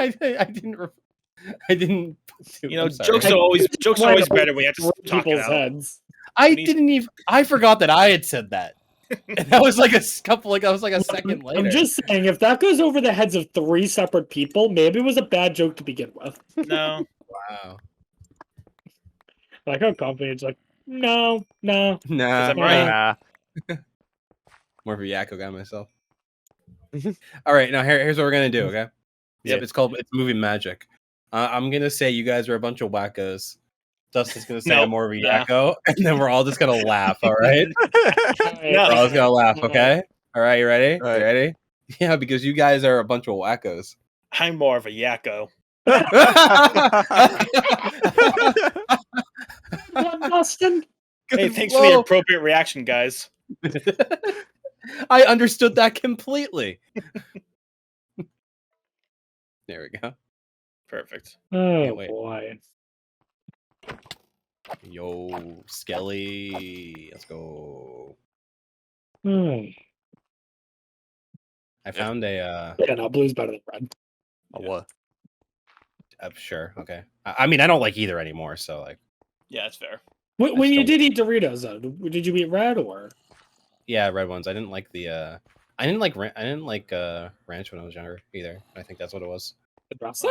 didn't. You know, I'm sorry. jokes are always better when you have to Rip talk it people's out. heads. I When he's- didn't even. I forgot that I had said that. And that was like a couple. Like I was like a second later. I'm just saying, if that goes over the heads of 3 separate people, maybe it was a bad joke to begin with. No. Wow. Like how confident, like, no. Nah. I'm right. More of a yakko guy myself. All right, now here's what we're gonna do. Okay. Yeah. Yep. It's movie magic. I'm gonna say you guys are a bunch of wackos. Dustin's gonna say I'm Nope. more of a Nah. yakko, and then we're all just gonna laugh. All right. No. We're all just gonna laugh. Okay. All right. You ready? All right. You ready? Yeah, because you guys are a bunch of wackos. I'm more of a Yakko. What, Dustin? Hey, thanks for the Whoa. appropriate reaction, guys. I understood that completely. There we go. Perfect. Oh wait. boy. Yo, Skelly. Let's go. Hmm. I found a Yeah, no, blue's better than red. What? sure, okay. I mean I don't like either anymore, so like Yeah, that's fair. When you still- did eat Doritos, though, did you eat red or? yeah, red ones. I didn't like the I didn't like ranch when I was younger either. I think that's what it was. The dressing?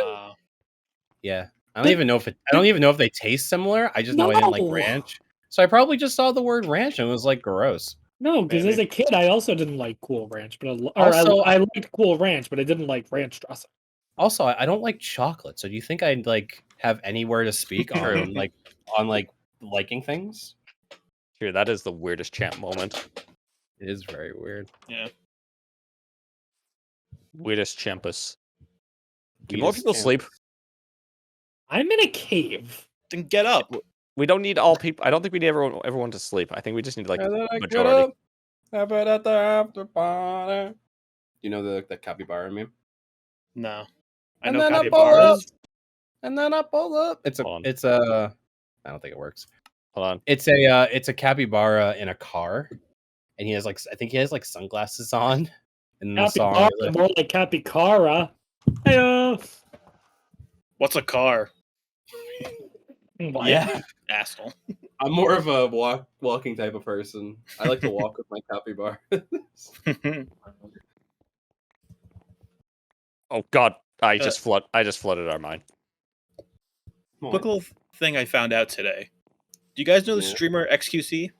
Yeah. I don't even know if they taste similar. I just know I didn't like No. ranch. So I probably just saw the word ranch and was like gross. No, because Maybe. as a kid, I also didn't like Cool Ranch, but Also- I liked Cool Ranch, but I didn't like ranch dressing. Also, I don't like chocolate. So do you think I'd like have anywhere to speak True. on liking things? Here, that is the weirdest champ moment. It is very weird. Yeah. Weirdest champus. Can We more just people can't- sleep? I'm in a cave. Then get up. We don't need all people. I don't think we need everyone to sleep. I think we just need like And then I get majority. up, How about at the after party? You know the capybara meme? No. I And know then I pull capybaras. And then I pull up. It's Hold on. a I don't think it works. Hold on. It's a capybara in a car, and he has like I think he has like sunglasses on. And the song Capybara, is like, more like Capicara. Hey, What's a car? yeah. Asshole. I'm more of a walking type of person. I like to walk with my capybara. Oh God, I just flooded our mind. Quick little thing I found out today. Do you guys know the Yeah. streamer XQC?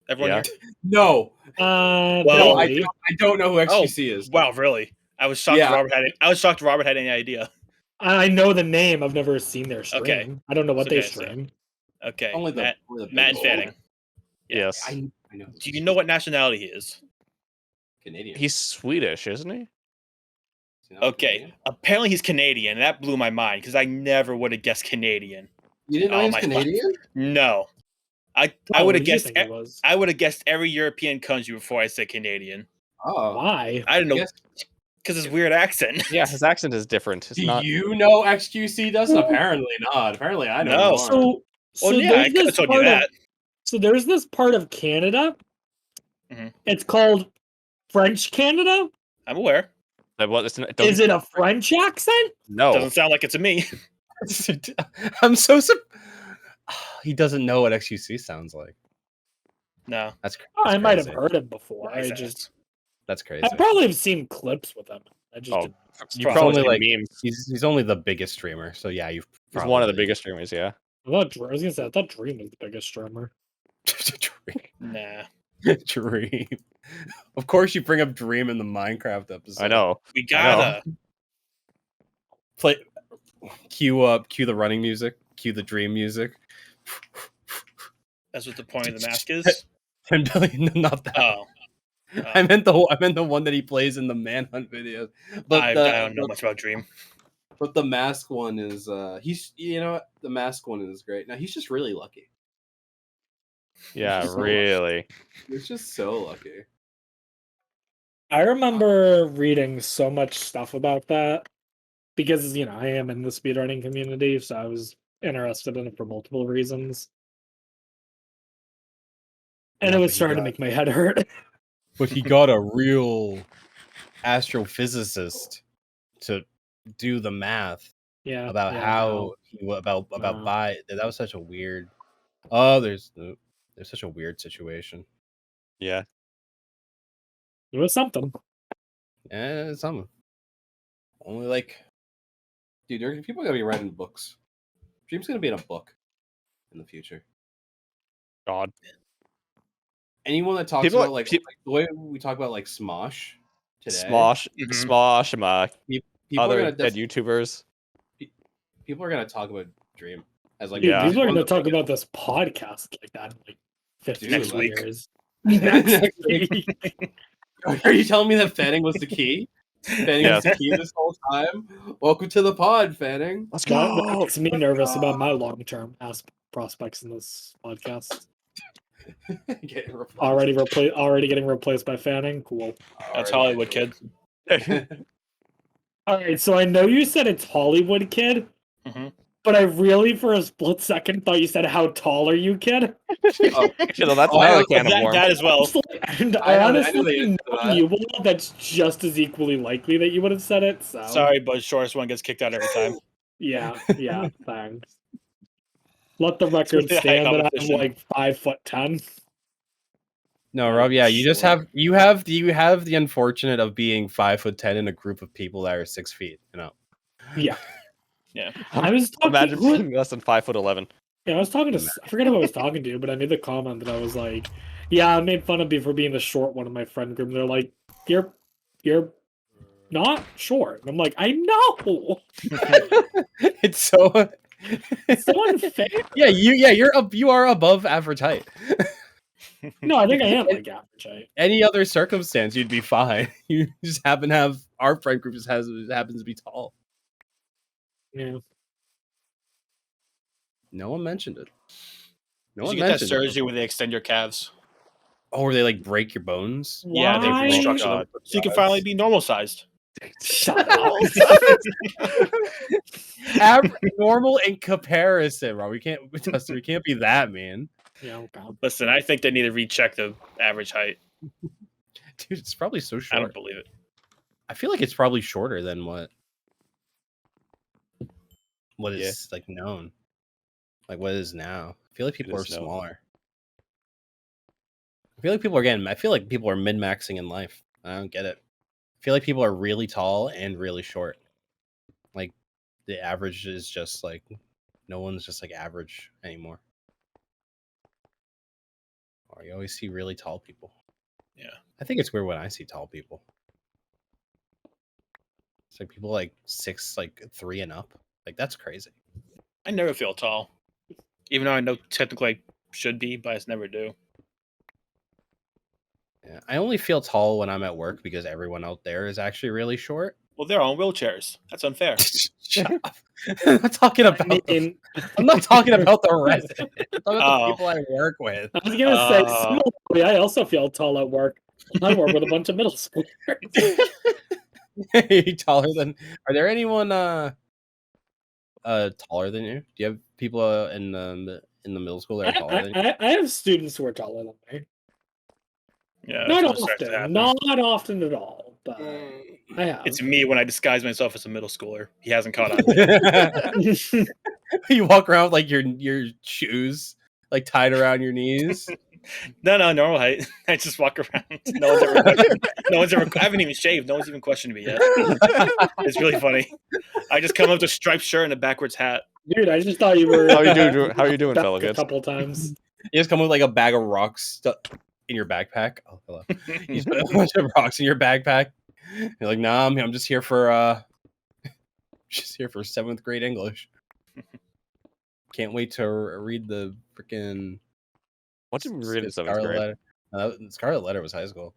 Everyone Yeah. here? No, Well, I vaguely. don't know who XQC is. Wow, really? I was shocked. Yeah. Robert had any idea. I know the name. I've never seen their stream. Okay. I don't know what Okay, they so- stream. Okay, Only the Matt and biggest Fanning. one. Yes. I know. Do you know what nationality he is? Canadian? He's Swedish, isn't he? Is he not Okay, Canadian? apparently he's Canadian. That blew my mind because I never would have guessed Canadian. You didn't know Oh, he was my fuck. Canadian? No, I Oh, would what have did you guessed. think it was? I would have guessed every European country before I said Canadian. Oh, Why? I don't know Yes. because his weird accent. Yeah, his accent is different. It's Do not. you know XQC does? Apparently not. Apparently I know. No. more. So Well, yeah, I there's could have this told you part that. of so there's this part of Canada. Mhm. It's called French Canada. I'm aware. What, it Is it a French accent? No. Doesn't sound like it to me. I'm so he doesn't know what XQC sounds like. No. That's I might have crazy. heard him before. Wise I just ass. That's crazy. I probably have seen clips with him. I just Oh, didn't- you He's probably only seen like- memes. He's only the biggest streamer, so yeah, you've He's one of the biggest streamers. Yeah. I thought I was gonna say I thought Dream was the biggest streamer. Nah. Dream. Of course, you bring up Dream in the Minecraft episode. I know. We I know. gotta. Play, cue the running music, cue the Dream music. That's what the point of the mask is. 10 billion, not that. Oh. I meant the one that he plays in the Manhunt videos. But I the, don't know much about Dream. But the mask one is the mask one is great. Now he's just really lucky. Yeah, So really. He's just so lucky. I remember reading so much stuff about that because I am in the speedrunning community, so I was interested in it for multiple reasons. And Yeah, it but was he starting to got- make my head hurt. But he got a real astrophysicist to do the math Yeah. about yeah, how he about No. buy. That was such a weird. Oh, there's such a weird situation. Yeah. it was something. Yeah, it's something. Only like, dude, people are gonna be writing books. Dream's gonna be in a book in the future. God. Anyone that talks People about are- like, peop- the way we talk about like Smosh today, Smosh, Mhm. Smosh, people other are gonna dead YouTubers. people are gonna talk about Dream as like Dude, Yeah. people are one going of to the talk about this podcast like that in like 50 Dude, next week. years. Next week. Are you telling me that Fanning was the key? Fanning was the key this whole time? Welcome to the pod, Fanning. Let's That makes me nervous about my long-term prospects in this podcast. Getting replaced. Already getting replaced by Fanning. Cool. That's Already. Hollywood, kid. All right, so I know you said it's Hollywood Kid, Mhm. but I really, for a split second, thought you said "How tall are you, kid?" Oh, Actually, no, that's Oh, another like can of That, worms. that as well. And I know the honestly, answer to that. you will. That's just as equally likely that you would have said it. So Sorry, but shortest one gets kicked out every time. yeah, thanks. Let the record Especially high stand that I'm competition. like 5'10". No, Rob. Yeah, you just Sure. have the unfortunate of being 5'10" in a group of people that are 6 feet. Yeah, Yeah. I was talking. Imagine who- being less than 5'11". Yeah, I was talking to. I forget who I was talking to, but I made the comment that I was like, "Yeah, I made fun of me for being the short one in my friend group." And they're like, "You're not short." And I'm like, "I know." It's so. It's so unfair. Yeah, you are above average height. No, I think I am like average height. Any other circumstance, you'd be fine. You just happen to have our friend group happens to be tall. Yeah. No one mentioned it. No You one should get that mentioned it. surgery where they extend your calves. or they like break your bones. Yeah, they Why? restructured them God. so you can finally be normal sized. Shut up. Normal in comparison, bro. We can't be that mean. Yeah, oh God. Listen, I think they need to recheck the average height. Dude, it's probably so I short. don't believe it. I feel like it's probably shorter than what Yeah. is like known. Like what is now. I feel like people are is known. smaller. I feel like people are min-maxing in life. I don't get it. I feel like people are really tall and really short. Like the average is just like no one's just like average anymore. Or you always see really tall people. Yeah. I think it's weird when I see tall people. It's like people like 6'3" and up. Like that's crazy. I never feel tall. Even though I know technically I should be, but I just never do. Yeah, I only feel tall when I'm at work because everyone out there is actually really short. Well, they're on wheelchairs. That's unfair. Shut up. I'm not talking about. I mean, I'm not talking about the resident. I'm talking about Oh. the people I work with. I was gonna say, Oh. similarly, I also feel tall at work. I work with a bunch of middle schoolers. Taller than? Are there anyone taller than you? Do you have people in the middle school that are taller than you? I have students who are taller than me. Yeah, Not that's what starts to often, happen. not often at all, but I have. It's me when I disguise myself as a middle schooler. He hasn't caught on. Yet. You walk around with like your shoes like tied around your knees. No, normal height. I just walk around. No one's ever. I haven't even shaved. No one's even questioned me yet. It's really funny. I just come up with a striped shirt and a backwards hat. Dude, I just thought you were. How are you doing, back fellow a kids? couple times. You just come with like a bag of rocks stuck in your backpack. Oh, hello. You just put a bunch of rocks in your backpack. You're like, nah, I'm just here for just here for 7th grade English. Can't wait to read the freaking What did we read in 7th Scarlet grade? Letter. Scarlet Letter was high school.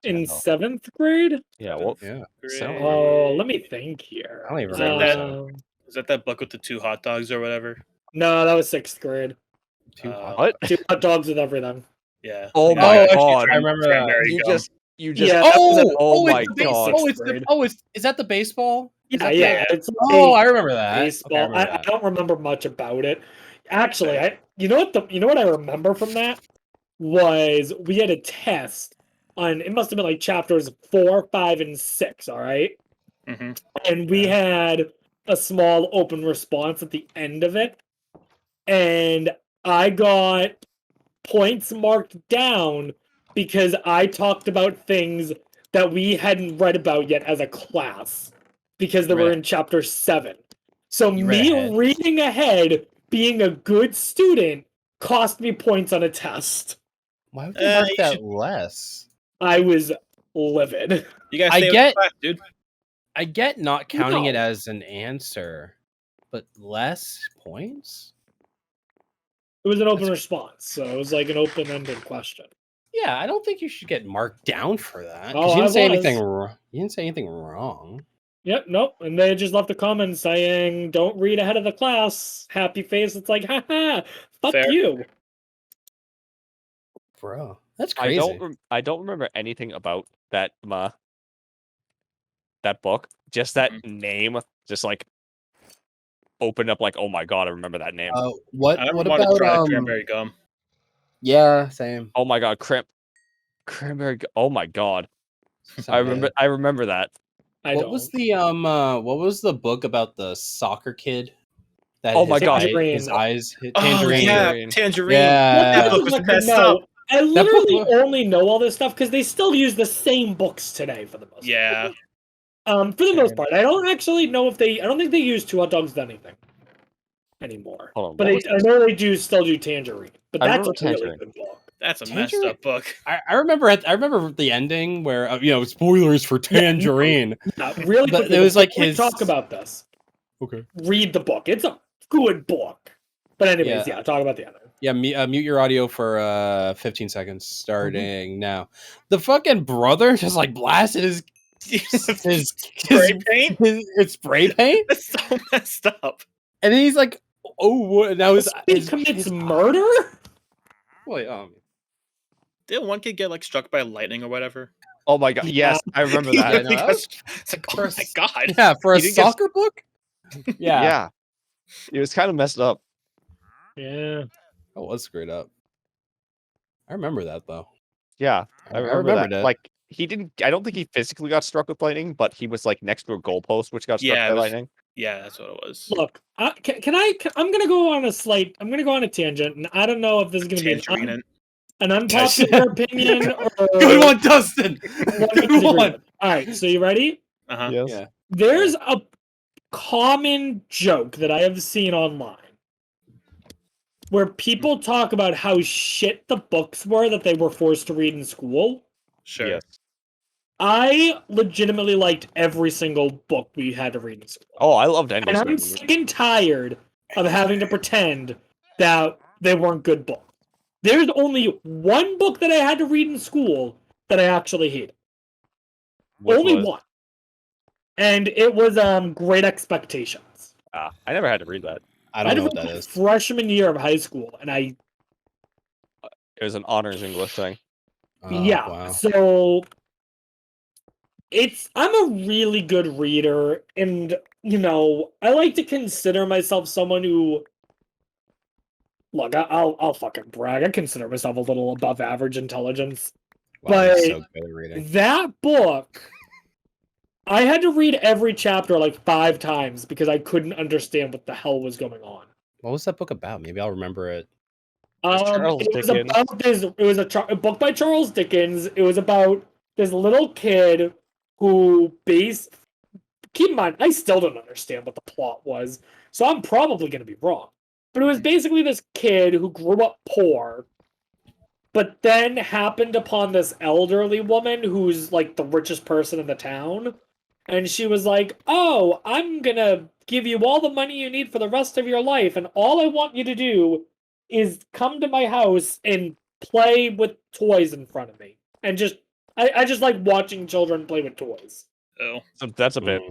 In Oh. 7th grade? Yeah, what? Yeah. So- Oh, let me think here. I don't even Is that remember. Um, Is that book with the 2 hot dogs or whatever? no, that was 6th grade. Too hot. What? 2 hot dogs with everything. Yeah. Oh Yeah. my actually, god! I remember that. Cranberry You gum. just Yeah, that was oh, oh it's my the base- god! is that the baseball? Is Yeah, that yeah. the- It's Oh, like I remember that. Okay, I baseball. remember I that. don't remember much about it. Actually, you know what I remember from that was we had a test on, it must have been like chapters 4, 5, and 6, all right? Mhm. And we had a small open response at the end of it. And I got points marked down because I talked about things that we hadn't read about yet as a class because they were Right. in chapter 7. So You read me ahead. reading ahead, being a good student, cost me points on a test. Why would they mark you that should- less? I was livid. You guys I stay with get- the class, dude. I get not counting it No. as an answer, but less points? It was an open That's- response, so it was like an open-ended question. Yeah, I don't think you should get marked down for that. 'cause Oh, you I didn't say was. anything wrong. You didn't say anything wrong. Yep, nope. And they just left a comment saying, "Don't read ahead of the class." Happy face. It's like, haha, fuck Fair. you. Bro, that's I crazy. I don't remember anything about that that book. Just that name, just like opened up. Like, oh my god, I remember that name. What I never what wanted to try about cranberry gum. Yeah, same. Oh my god, cranberry. Oh my god, So I remember. good. I remember that. I What don't. was the what was the book about the soccer kid? That Oh my his God. his eyes hit Oh, tangerine. yeah, Tangerine. Yeah. That book was Like, messed no, up. I literally book- only know all this stuff because they still use the same books today for the most Yeah. part. For the most Fair. part. I don't actually know if I don't think they use 2 hot dogs with anything anymore. Hold on, But what I was know they still do Tangerine. But I that's a remember really Tangerine. good book. That's a messed Tangerine- up book. I remember the ending where spoilers for Tangerine. Really But quickly, it was like before we his- talk about this. Okay. Read the book. It's a good book. But anyways, Yeah. yeah, talk about the other. Yeah, mute your audio for 15 seconds starting now. The fucking brother just like blasted his Spray paint? his spray paint, That's so messed up. and then he's like, "Oh, what?" Now He commits murder? Wait, Didn't one kid get like struck by lightning or whatever? Oh my god. Yes, I remember that. Yeah, no, that was- It's like, oh first- my god. Yeah, for a You didn't get- soccer book? Yeah. Yeah. It was kind of messed up. Yeah. That was screwed up. I remember that, though. Yeah, I remember remembered that. it. Like he didn't. I don't think he physically got struck with lightning, but he was like next to a goalpost which got struck Yeah, by it was- lightning. Yeah, that's what it was. Look, I'm gonna go on a slight. I'm gonna go on a tangent, and I don't know if this is gonna be Tangerine. an unpopular opinion or Good one, Dustin! one Good disagreement. one! All right, so you ready? Uh-huh. Yes. Yeah. There's a common joke that I have seen online where people talk about how shit the books were that they were forced to read in school. Sure. Yes. I legitimately liked every single book we had to read in school. Oh, I loved any. And I'm sick and tired of having to pretend that they weren't good books. There's only one book that I had to read in school that I actually hated. Only one. And it was Great Expectations. I never had to read that. I I don't had know to what that read it is. freshman year of high school, and It was an honors English thing. Oh, yeah. Wow. So I'm a really good reader, and I like to consider myself someone who. Look, I'll fucking brag. I consider myself a little above average intelligence. Wow, you're but- so good at reading. That book, I had to read every chapter like 5 times because I couldn't understand what the hell was going on. What was that book about? Maybe I'll remember it. Charles It was Dickens. about this. It was a book by Charles Dickens. It was about this little kid who keep in mind, I still don't understand what the plot was, so I'm probably going to be wrong. But it was basically this kid who grew up poor, but then happened upon this elderly woman who's like the richest person in the town. And she was like, "Oh, I'm going to give you all the money you need for the rest of your life. And all I want you to do is come to my house and play with toys in front of me." And I just like watching children play with toys. Oh. So that's a bit.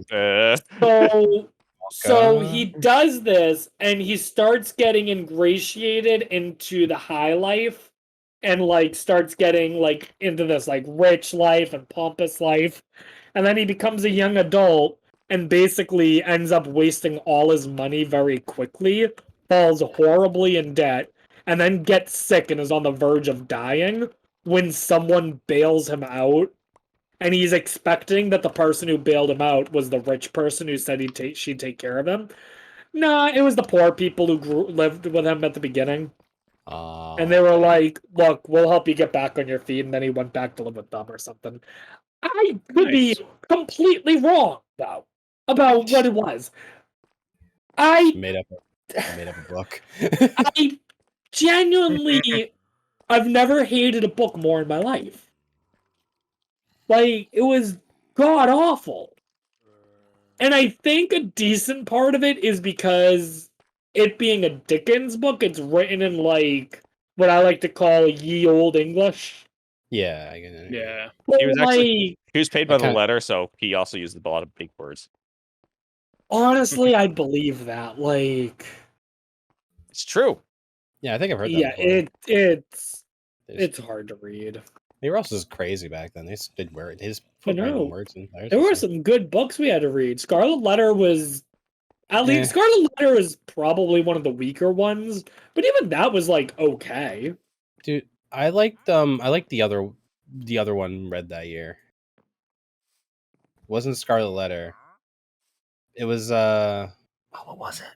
So he does this, and he starts getting ingratiated into the high life, and like starts getting like into this like rich life and pompous life, and then he becomes a young adult and basically ends up wasting all his money very quickly, falls horribly in debt, and then gets sick and is on the verge of dying when someone bails him out. And he's expecting that the person who bailed him out was the rich person who said she'd take care of him. Nah, it was the poor people who lived with him at the beginning. And they were like, "Look, we'll help you get back on your feet." And then he went back to live with them or something. I could be completely wrong, though, about what it was. I made up a book. I genuinely, I've never hated a book more in my life. Like, it was god awful. And I think a decent part of it is because it being a Dickens book, it's written in like what I like to call ye old English. Yeah, I get it. Yeah. He was actually- Like, He was paid by the Okay. letter, so he also used a lot of big words. honestly, I believe that. Like, It's true. Yeah, I think I've heard that. yeah, before. it's They just- it's hard to read. They were also just crazy back then. They just did weird. His I know. words and letters There and were stuff. some good books we had to read. Scarlet Letter was, at Yeah. least Scarlet Letter is probably one of the weaker ones, but even that was like okay. Dude, I liked the other one read that year. It wasn't Scarlet Letter. It was what was it?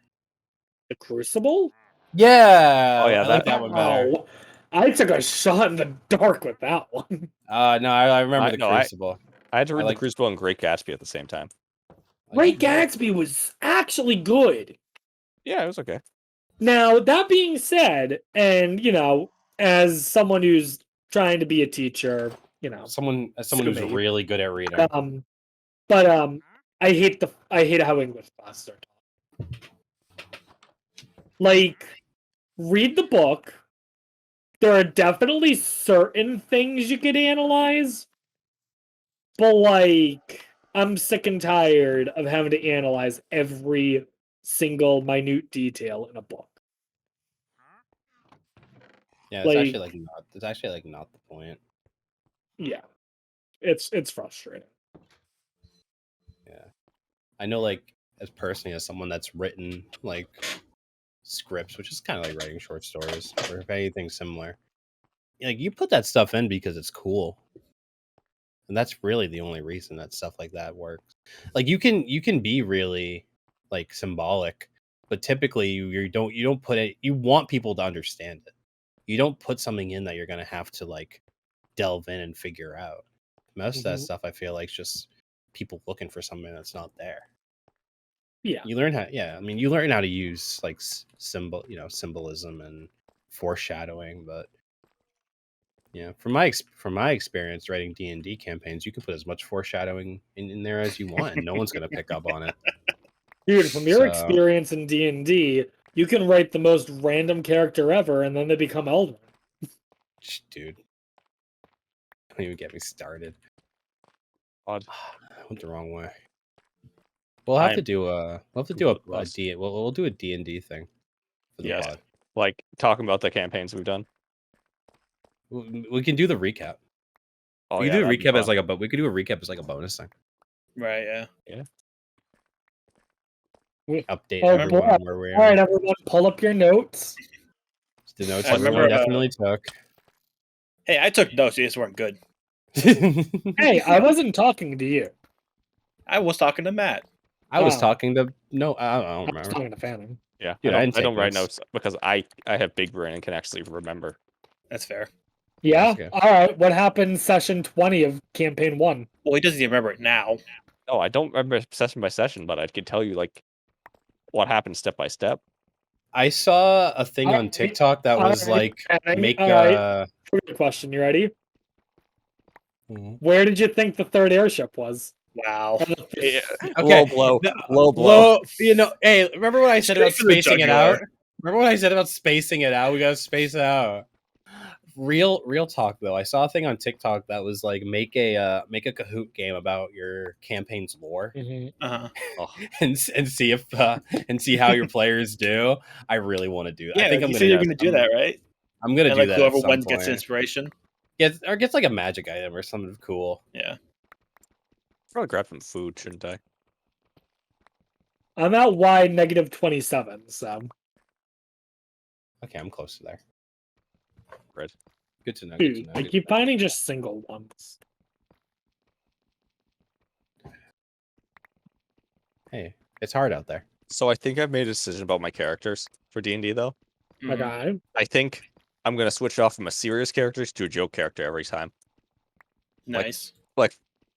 The Crucible. Yeah. Oh, yeah, I like that- that one better. Wow. I took a shot in the dark with that one. No, I remember the no, I- Crucible. I had to read like- The Crucible and Great Gatsby at the same time. Great Gatsby was actually good. Yeah, it was okay. Now, that being said, and as someone who's trying to be a teacher, Someone Sue who's me. really good at reading. But I hate how English classes are taught. Like, read the book. There are definitely certain things you could analyze, but like, I'm sick and tired of having to analyze every single minute detail in a book. Yeah, it's Like- actually like not. It's actually like not the point. Yeah, it's frustrating. Yeah, I know. Like as personally as someone that's written like scripts, which is kind of like writing short stories or if anything similar. Like you put that stuff in because it's cool, and that's really the only reason that stuff like that works. Like you can be really like symbolic, but typically you don't put it. You want people to understand it. You don't put something in that you're gonna have to like delve in and figure out. Most of that Mhm. stuff I feel like is just people looking for something that's not there. Yeah. You learn how, yeah. I mean, you learn how to use like symbolism and foreshadowing, but yeah, from my experience writing D&D campaigns, you can put as much foreshadowing in there as you want, and no one's gonna pick up on it. Dude, from your So- experience in D&D, you can write the most random character ever, and then they become Eldrin. Dude, don't even get me started. Odd. I went the wrong way. We'll have to do a lost. we'll do a D&D thing for the Yes. pod. Like talking about the campaigns we've done. We can do the recap. Oh, we yeah, can do a that'd be recap as fun. like a we could do a recap as like a bonus thing. Right, yeah. Update Oh, everyone boy. where we All are. right, everyone, pull up your notes. The notes I everyone remember, definitely took. Hey, I took notes. They just weren't good. Hey, I wasn't talking to you. I was talking to Matt. I was Wow. talking to no, I don't I was remember. talking to Fanning. Yeah, Dude, I I don't, didn't I don't take write notes. notes because I have big brain and can actually remember. That's fair. Yeah? That's good. All right, what happened session 20 of campaign 1? Well, he doesn't even remember it now. No, I don't remember session by session, but I could tell you like what happened step by step. I saw a thing on Alright, TikTok that was alright, like Fanning, make alright. Trivia question, you ready? Mhm. Where did you think the third airship was? Wow. Yeah. Okay. Low blow. No, Low blow. you know, hey, remember what I said Straight about for the spacing it jugular. out? Remember what I said about spacing it out? We gotta space it out. Real talk though. I saw a thing on TikTok that was like make a Kahoot game about your campaign's lore Uh-huh. Oh, and see if and see how your players do. I really want to do. Yeah, I think you I'm said you're gonna gonna do that, right? I'm gonna And do like that. whoever at some wins gets point. inspiration. Gets like a magic item or something cool. Yeah. probably grab some food, shouldn't I? I'm at Y negative 27, so. Okay, I'm close to there. Right. Good to know. Good to Dude, know. I good keep to know. finding just single ones. Hey, it's hard out there. So I think I've made a decision about my characters for D&D though. Mhm. Okay. I think I'm gonna switch off from a serious character to a joke character every time. Nice.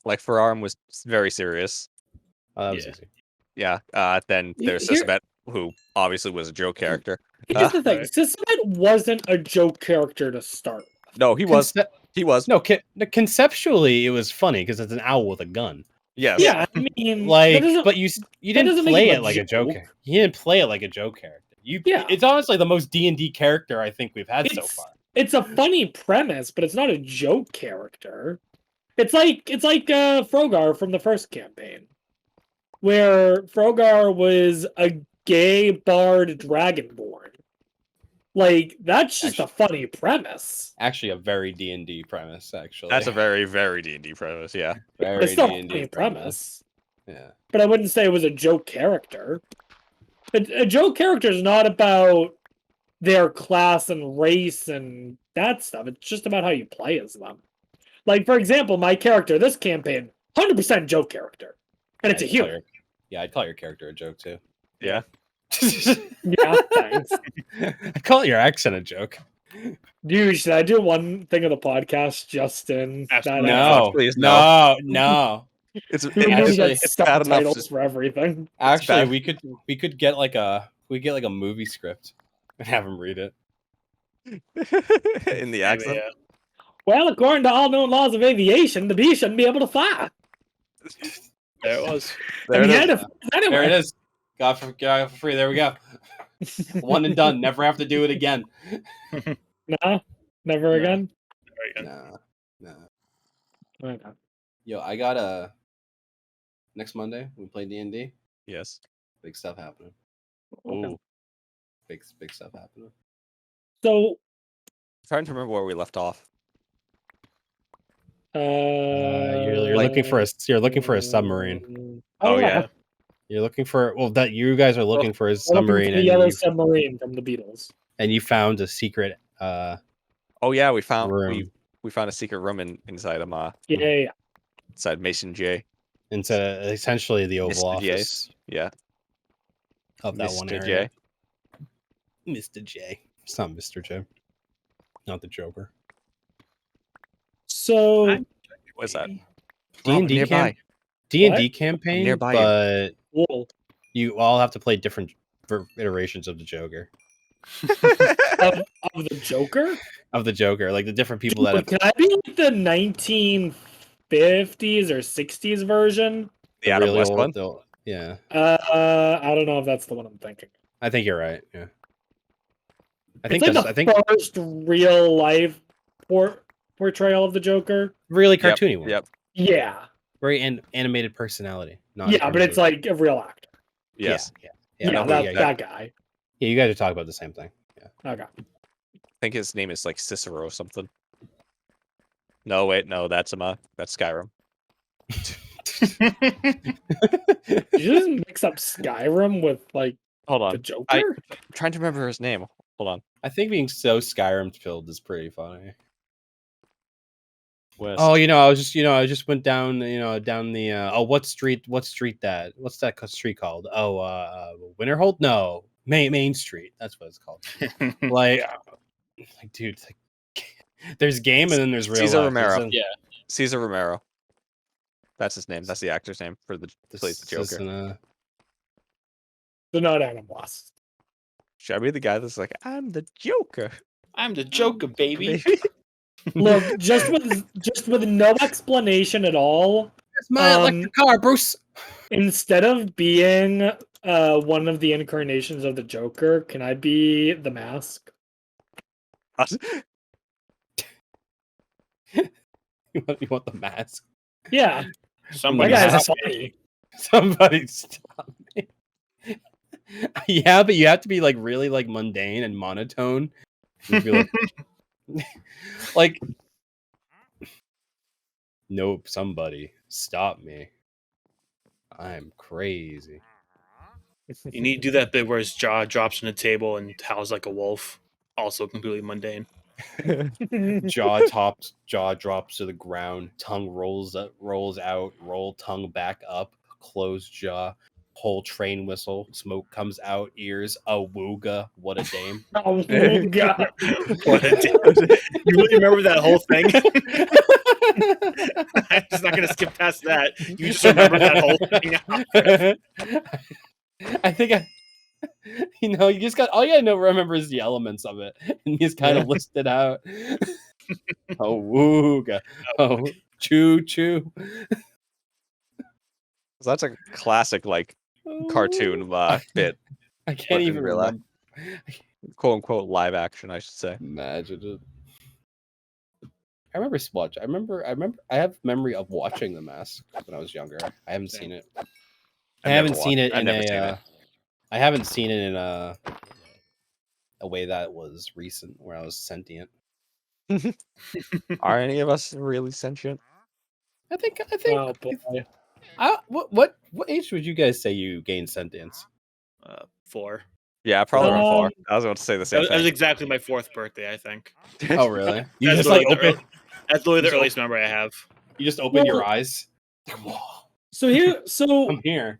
Like Fararm was very serious. Oh, that was Yeah. easy. Yeah. Then there's Here- Sisbet, who obviously was a joke character. Here's the thing. Right. Sisbet wasn't a joke character to start. No, he was. He was. No, conceptually it was funny because it's an owl with a gun. Yes. Yeah, I mean, Like, that doesn't- but you that didn't doesn't make play him it a like a joke. joke. You didn't play it like a joke character. Yeah. It's honestly the most D&D character I think we've had so It's- far. it's a funny premise, but it's not a joke character. It's like Frogar from the first campaign, where Frogar was a gay bard dragonborn. Like that's just a funny premise. Actually, a very D&D premise. Actually, That's a very, very D&D premise. Yeah. very It's still a D&D funny premise, Yeah. but I wouldn't say it was a joke character. A joke character is not about their class and race and that stuff. It's just about how you play as them. Like, for example, my character this campaign, 100% joke character. And it's a human. Yeah, I'd call your character a joke too. Yeah. Yeah, thanks. I'd call your accent a joke. Dude, should I do one thing of the podcast, Justin? Absolutely. No, please, no. It's Who knew Actually, that it's bad enough. subtitles for everything? Actually, bad. we could get like a movie script and have him read it. In the Maybe, accent. yeah. Well, according to all known laws of aviation, the bee shouldn't be able to fly. There it was. There it is. Anyway, There it is. Got for free. There we go. One and done. Never have to do it again. Nah, never No. again. Very good. No. Okay. Yo, I got a next Monday we play D&D. Yes. Big stuff happening. Okay. Ooh. Big stuff happening. So, trying to remember where we left off. You're Like- looking for a submarine. Oh, yeah. You're looking for that you guys are looking for a We're looking submarine, for the and yellow you, submarine from the Beatles. and you found a secret Oh yeah, we found room we found a secret room inside Yeah. inside Mason J. into essentially the Oval Mr. J. Office Yeah, of that one Mr. area. J. Mr. J. It's not Mr. J. Not the Joker. So What's that? D&D nearby. D&D campaign, nearby you. but cool. you all have to play different iterations of the Joker. of the Joker. Of the Joker, like the different people Dude, that have can I be like the 1950s or 60s version? The Adam really West old- one. the- yeah, I don't know if that's the one I'm thinking. I think you're right. Yeah, I It's think like that's. the I think first real life portrayal of the Joker. really Yep, cartoony one. Yep. Yeah, Very animated personality. Not yeah, but it's like a real actor. Yes. Yeah, no, that guy. Yeah, you guys are talking about the same thing. Yeah. Okay. I think his name is like Cicero or something. No, wait, no, that's Skyrim. Did you just mix up Skyrim with like Hold the on. Joker? I'm trying to remember his name. Hold on. I think being so Skyrim filled is pretty funny. West. Oh, I just went down, down the what street what's that street called? Winterhold? No, Main Street. That's what it's called. like dude, it's like there's game and then there's real Cesar life. Romero. It's Yeah. Caesar Romero. That's his name. That's the actor's name for the plays the this Joker. isn't a- They're not Adam West. Should I be the guy that's like, I'm the Joker? I'm the Joker, baby. Look, just with no explanation at all. It's my electric car, Bruce. Instead of being one of the incarnations of the Joker, can I be the Mask? You want the mask? Yeah, my Somebody guy's has funny. Somebody stop me. Yeah, but you have to be like really like mundane and monotone. You'd be like, nope, somebody stop me. I'm crazy. You need to do that bit where his jaw drops on the table and howls like a wolf. Also completely mundane. Jaw drops to the ground, tongue rolls out, roll tongue back up, closed jaw, whole train whistle, smoke comes out, ears, awooga, what a dame. Oh god! What a day. You really remember that whole thing? I'm just not gonna skip past that. You just remember that whole thing. I think you just got all you gotta know remember is the elements of it. And you just kind of list it out. Oh wooga. Oh choo choo. So that's a classic like cartoon bit, I can't in even real life. remember. quote unquote live action, I should say. Imagine it. I have memory of watching The Mask when I was younger. I haven't seen it. I haven't seen it in I haven't seen it in a way that was recent where I was sentient. Are any of us really sentient? I think Oh boy! what age would you guys say you gained sentience? 4. Yeah, probably around 4. Um, I was about to say the That same was, that was thing. exactly my 4th birthday, I think. Oh really? You That's just like literally open That's literally the So- earliest memory I have. you just open your Well- eyes. So I'm here.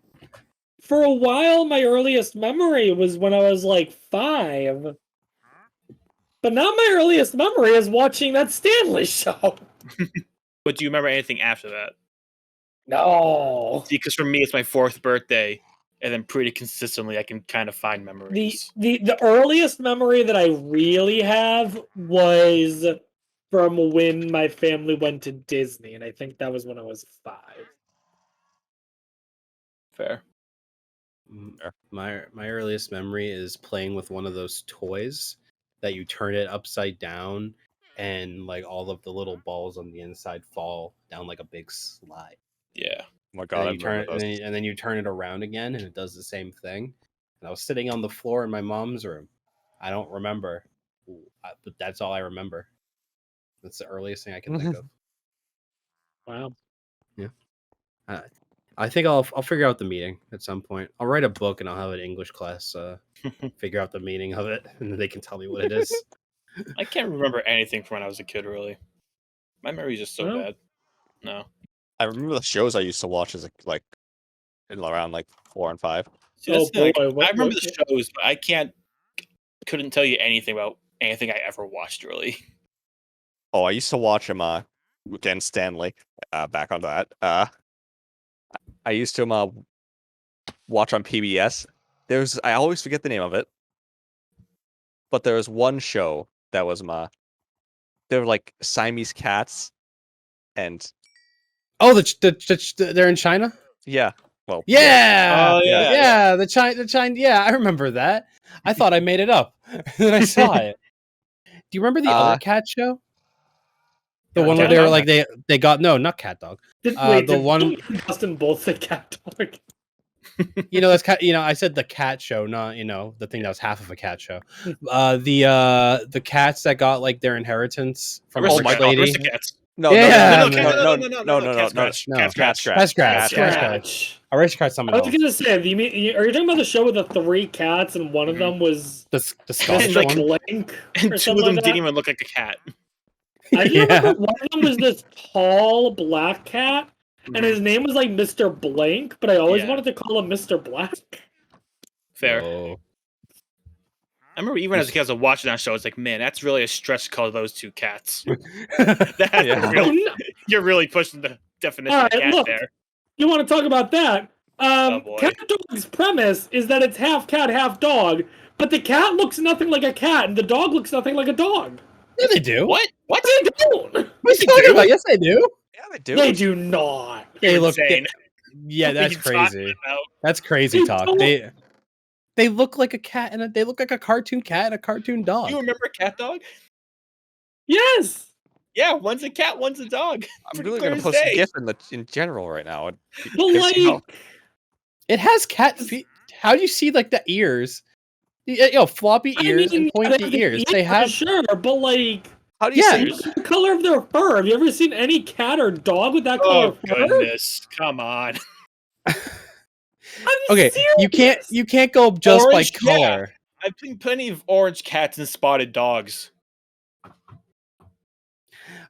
for a while, my earliest memory was when I was like 5. But now my earliest memory is watching that Stanley show. But do you remember anything after that? No. See, because for me, it's my 4th birthday, and then pretty consistently, I can kind of find The memories. the earliest memory that I really have was from when my family went to Disney, and I think that was when I was 5. Fair. My earliest memory is playing with one of those toys that you turn it upside down and like all of the little balls on the inside fall down like a big slide. Yeah. Oh my And god, then I you turn remember it, those. and then you turn it around again and it does the same thing. And I was sitting on the floor in my mom's room. I don't remember. but that's all I remember. That's the earliest thing I can think of. Wow. I think I'll figure out the meaning at some point. I'll write a book and I'll have an English class figure out the meaning of it, and then they can tell me what it is. I can't remember anything from when I was a kid, really. My memory's just so Well. bad. No. I remember the shows I used to watch as around 4 and 5. See, that's Oh, the thing, boy, what- I remember what- the shows, but I couldn't tell you anything about anything I ever watched, really. Oh, I used to watch him again Stanley. Back on that. I used to watch on PBS. I always forget the name of it. But there was one show that was they were like Siamese cats, and Oh, they're in China. yeah. Well, Yeah. Oh, yeah. Yeah. The China. Yeah, I remember that. I thought I made it up, and then I saw it. Do you remember the other cat show? The Cat one where Dog? they were like they got no, not Cat Dog. Wait, the did one- Billy and Dustin both say cat dog? That's I said the cat show, not the thing that was half of a cat show. The cats that got like their inheritance from a Oh rich my god, lady. Aristocats. No, Yeah, no, Cat Scratch. no, Cat Cat Scratch. Scratch. Cat Scratch. Cat Cat Scratch. Aristocats, something I was else. gonna say, are you talking about the show with the 3 cats and one of them was The Scottish Mr. one. Blank? And or 2 something of them like didn't that? even look like a cat. I just Yeah. remember one of them was this tall black cat, and his name was like Mr. Blank, but I always Yeah. wanted to call him Mr. Black. Fair. Oh. I remember even as a kid, I was watching that show. It's like, man, that's really a stretch to call those 2 cats. Yeah. You're really pushing the definition Alright, of cat look. there. You want to talk about that? Oh, boy. Cat Dog's premise is that it's half cat, half dog, but the cat looks nothing like a cat, and the dog looks nothing like a dog. Yeah, they do. What? What? They don't. What are you talking about? Yes, they do. Yeah, they do. They do not. They look. Insane. Yeah, What are that's you talking crazy. about? That's crazy They talk. don't. They look like a cat and they look like a cartoon cat and a cartoon dog. You remember Cat Dog? Yes. Yeah, one's a cat, one's a dog. I'm Pretty really clear gonna as post a day. GIF in general right now. It'd be But pissing me like, off. It has cat feet. How do you see like the ears? Floppy ears and pointy ears. They have. sure, but like, How do you Yeah. say look at the color of their fur. Have you ever seen any cat or dog with that color Oh of fur? goodness! Come on. I'm Okay, serious. you can't go just Orange, by color. I've seen plenty of orange cats and spotted dogs.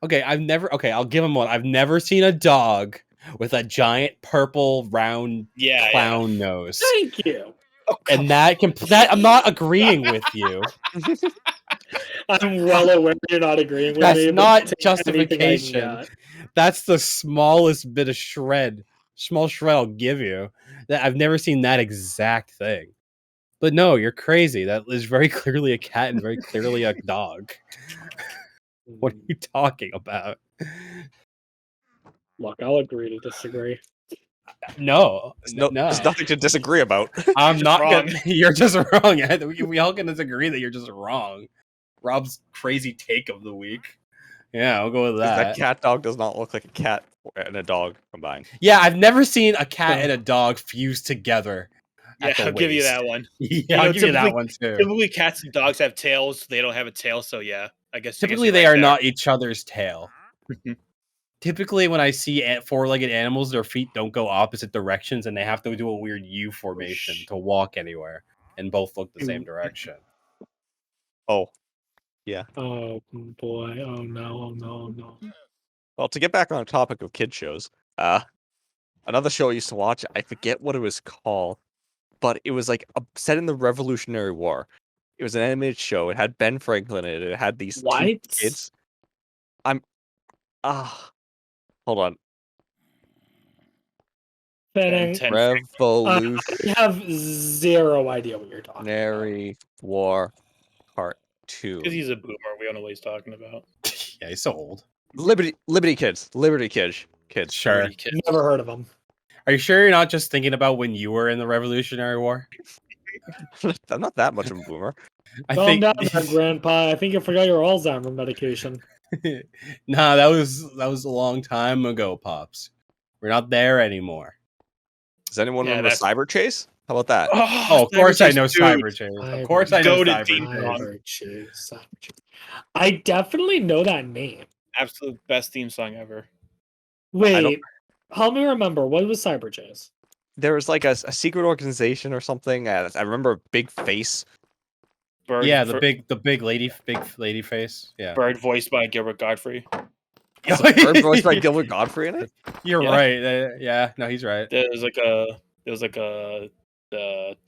Okay, I'll give him one. I've never seen a dog with a giant purple round Yeah, clown nose. Thank you. Oh, come And that I'm not agreeing with you. I'm well aware you're not agreeing with That's me. but not take anything I can justification. get. That's the smallest bit of small shred I'll give you. That I've never seen that exact thing. But no, you're crazy. That is very clearly a cat and very clearly a dog. What are you talking about? Look, I'll agree to disagree. No, no, There's nothing to disagree about. I'm Just not. wrong. You're just wrong. We all can disagree that you're just wrong. Rob's crazy take of the week. Yeah, I'll go with That that. cat dog does not look like a cat and a dog combined. Yeah, I've never seen a cat and a dog fused together. Yeah, at the I'll give you waist. that one. Yeah, I'll know, give you that typically- one too. Typically, cats and dogs have tails. They don't have a tail, so yeah, I guess. Typically, you're they right are there. not each other's tail. Mhm. Typically, when I see four-legged animals, their feet don't go opposite directions, and they have to do a weird U formation to walk anywhere, and both look the same direction. Oh, Oh boy! Oh no! Oh no! Oh no! well, to get back on the topic of kid shows, another show I used to watch, I forget what it was called, but it was like set in the Revolutionary War. It was an animated show. It had Ben Franklin in it. It had these two What? kids. Hold on. Fitting. Ten- Revolutionary I have zero idea what you're talking about. War Cartoon. Because he's a boomer, we don't know what he's talking about. Yeah, he's so old. Liberty Kids. Kids. Sure. Dirty kid. Never heard of them. Are you sure you're not just thinking about when you were in the Revolutionary War? I'm not that much of a boomer. I Calm think. down there, Grandpa. I think you forgot your Alzheimer medication. Nah, that was a long time ago, pops. We're not there anymore. Does anyone Yeah, remember that's- Cyber Chase? How about that? Oh, of course I know Cyber Cyber Chase. Of course I know Goated Cyber theme Chase. song. I definitely know that name. Absolute best theme song ever. Wait, help me remember. What was Cyber Chase? There was like a secret organization or something. I remember Big Face. Bird, Yeah, the big lady face. Yeah. Bird voiced by Gilbert Godfrey. Was a bird voiced by Gilbert Godfrey in it? You're Yeah. right. Yeah, no, he's right. There was like a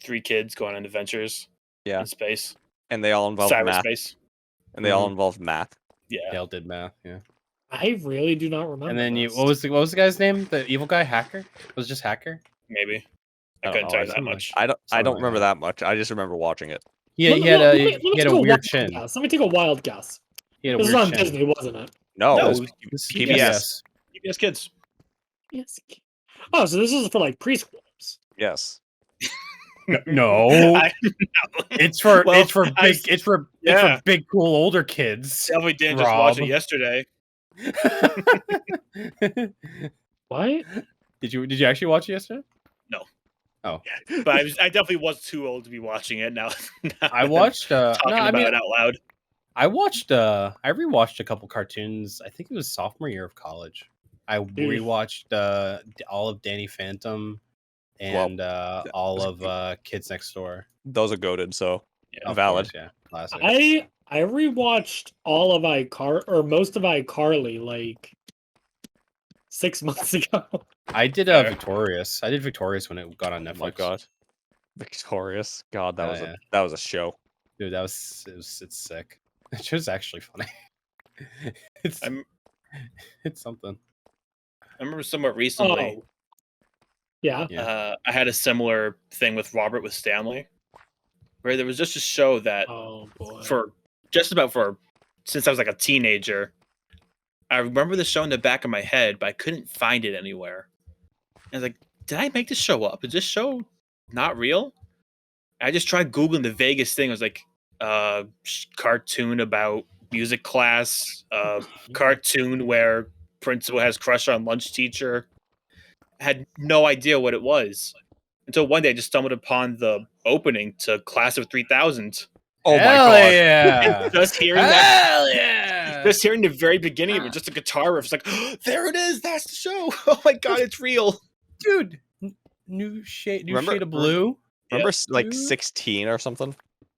3 kids going on adventures Yeah. in space. And they all involved math. Cyberspace. And they all involved math. Yeah. Dale did math. Yeah. I really do not remember. And then this. what was the guy's name? The evil guy, Hacker? It was just Hacker. Maybe. I I couldn't don't tell know, you that something much. I don't Something like remember that. that much. I just remember watching it. Yeah, Let he me- had let me- a let me he had take a weird wild chin. guess. Let me take a wild guess. He had a This was weird on chin. Disney, wasn't it? No, No, it was This is PBS. PBS Kids. Yes. Oh, so this is for like preschoolers. Yes. No, I- it's for Well, it's for I- big it's for big cool older kids. Definitely didn't just watch it Rob. yesterday. What? Did you actually watch it yesterday? But I definitely was too old to be watching it now. I watched. talking No, I about mean, it out loud. I watched. I rewatched a couple cartoons. I think it was sophomore year of college. I rewatched all of Danny Phantom and all of Kids Next Door. Those are goaded, so Yeah. Of valid. course, yeah, classic. I rewatched all of most of iCarly like 6 months ago. I did Fair. Victorious. I did Victorious when it got on Oh Netflix. my god. Victorious. God, that Oh, was yeah. that was a show. Dude, it's sick. It show's actually funny. it's I'm- it's something. I remember somewhat recently. Oh. Yeah. Yeah. I had a similar thing with Robert with Stanley, where there was just a show that Oh boy. since I was like a teenager, I remember the show in the back of my head, but I couldn't find it anywhere. I was like, did I make this show up? Is this show not real? I just tried Googling the vaguest thing. I was like, cartoon about music class, cartoon where principal has crush on lunch teacher. I had no idea what it was until one day I just stumbled upon the opening to Class of 3000. Oh my Hell god. yeah! Just hearing that, Hell yeah! just hearing the very beginning of it, just a guitar riff. It's like, there it is. That's the show. Oh my god, it's real. Dude, new shade Remember- of blue. Remember like Dude. 16 or something?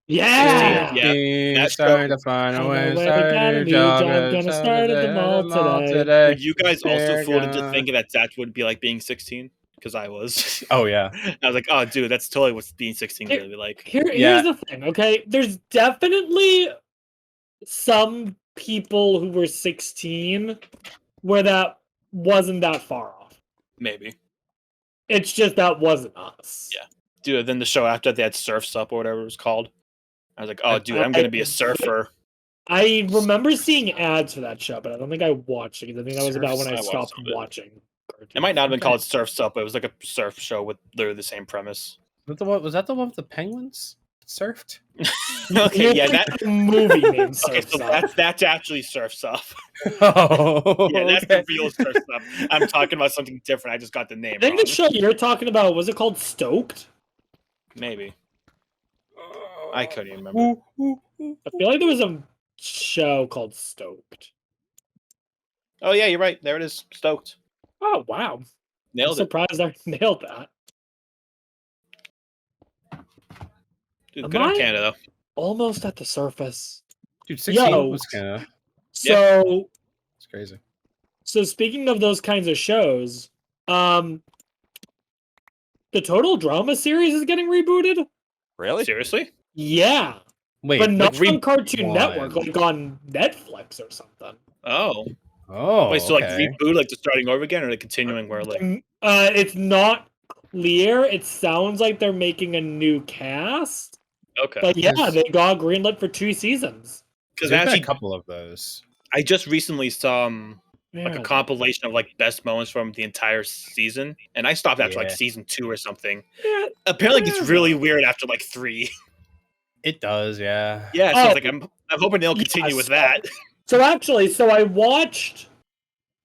Yeah. Yeah. That's Starting to find a On way. my way, Starting got a your new job. job, gonna start at the mall today. Were you guys also There fooled into gone. thinking that would be like being 16? Because I was. Oh yeah. I was like, oh, dude, that's totally what being 16 is Here- gonna be like. Here's the thing, okay? There's definitely some people who were 16 where that wasn't that far off. Maybe. It's just that wasn't us. Yeah. Dude, then the show after they had Surf's Up or whatever it was called. I was like, oh, dude, I'm gonna be a surfer. I remember seeing ads for that show, but I don't think I watched it because I think that was about when I I watched stopped some of it. watching. It might not have been called Surf's Up, but it was like a surf show with literally the same premise. Was that the one with the penguins? Surfed? Okay, yeah, that. movie named Okay, Surf's so Up. that's actually Surf's Up. Oh, Yeah, that's okay. the real Surf's Up. I'm talking about something different. I just got the name I think wrong. the show you're talking about was it called Stoked? Maybe. I couldn't even remember. Ooh, ooh, ooh. I feel like there was a show called Stoked. Oh yeah, you're right. There it is. Stoked. Oh wow! I'm Nailed it. surprised I nailed that. Dude, Am good on I- Canada. Almost at the surface. Dude, 16 Yo. was Canada. So, It's crazy. so speaking of those kinds of shows, the Total Drama series is getting rebooted. Really? Seriously? Yeah, Wait, but not which on Cartoon one? Network, like on Netflix or something. Oh. Oh, Wait, so like okay. reboot, like just starting over again, or like continuing where like It's not clear. It sounds like they're making a new cast, okay. but yeah, Yes. they got greenlit for 2 seasons. Because There's been actually, a couple of those. I just recently saw like a Yeah. compilation of like best moments from the entire season, and I stopped after like Yeah. season 2 or something. Yeah, Apparently, it gets Yeah. really weird after like 3. It does, yeah. Yeah, so Oh. it's like I'm hoping they'll continue with that. So actually, I watched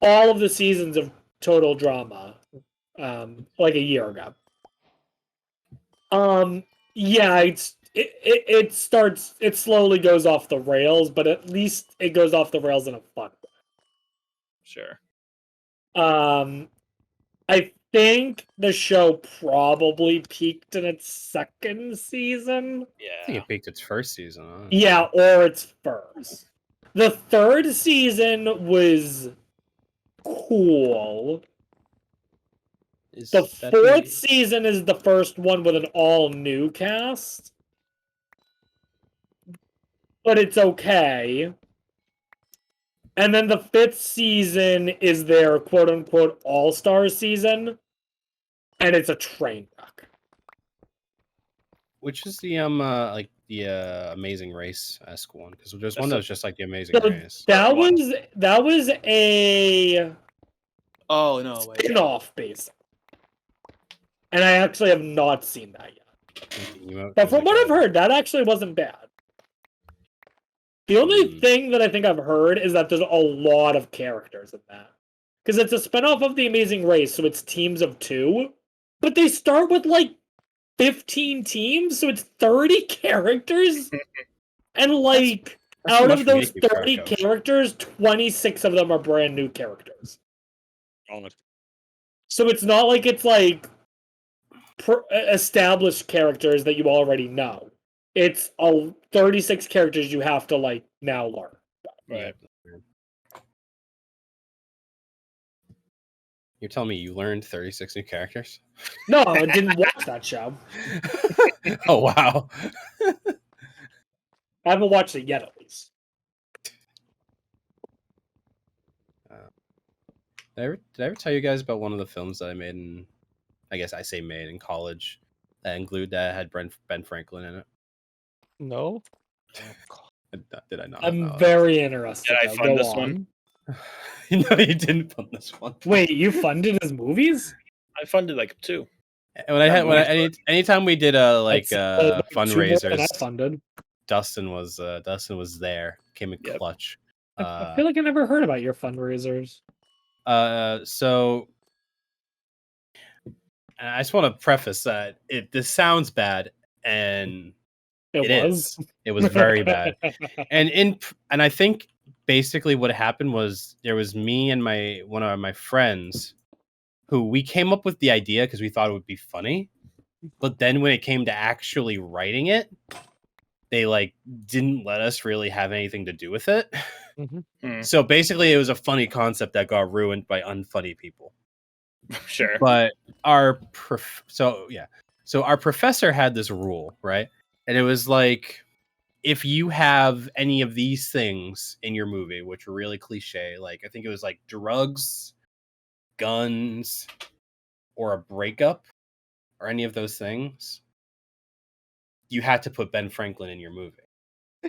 all of the seasons of Total Drama, like a year ago. Yeah, it slowly goes off the rails, but at least it goes off the rails in a fun way. Sure. I think the show probably peaked in its second season. I think Yeah. it peaked its first season. Huh? Yeah, or its first. The third season was cool. Is The that fourth season is the first one with an all new cast. But it's okay. And then the fifth season is their quote unquote all-star season. And it's a train wreck. Which is the Amazing Race-esque one? Because there's one that was just like the Amazing So Race. that was a Oh no! Wait. spin-off basically. And I actually have not seen that yet. But from what I've heard, that actually wasn't bad. The only thing that I think I've heard is that there's a lot of characters in that. Because it's a spinoff of The Amazing Race, so it's teams of 2. But they start with like 15 teams, so it's 30 characters. And like, That's out much of for me those to keep track 30 of. characters, 26 of them are brand new characters. So it's not like it's like established characters that you already know. It's 36 characters you have to like now learn. Right. You're telling me you learned 36 new characters? No, I didn't watch that show. Oh wow. I haven't watched it yet, at least. Did I ever tell you guys about one of the films that I made in, I guess I say made in college, that had Ben Franklin in it? No. Did I not? I'm No. very interested. Did I though. fund Go this on. one? No, you didn't fund this one. Wait, you funded his movies? I funded like 2. Anytime we did That's, 2 more than fundraisers, I funded. Dustin was there, came in Yep. clutch. I feel like I never heard about your fundraisers. So I just want to preface that this sounds bad, and it was very bad. And I think basically what happened was there was me and one of my friends who we came up with the idea because we thought it would be funny, but then when it came to actually writing it, they like didn't let us really have anything to do with it. So basically it was a funny concept that got ruined by unfunny people. Sure. But our professor had this rule, right? And it was like, if you have any of these things in your movie, which were really cliche, like I think it was like drugs, guns, or a breakup, or any of those things, you had to put Ben Franklin in your movie.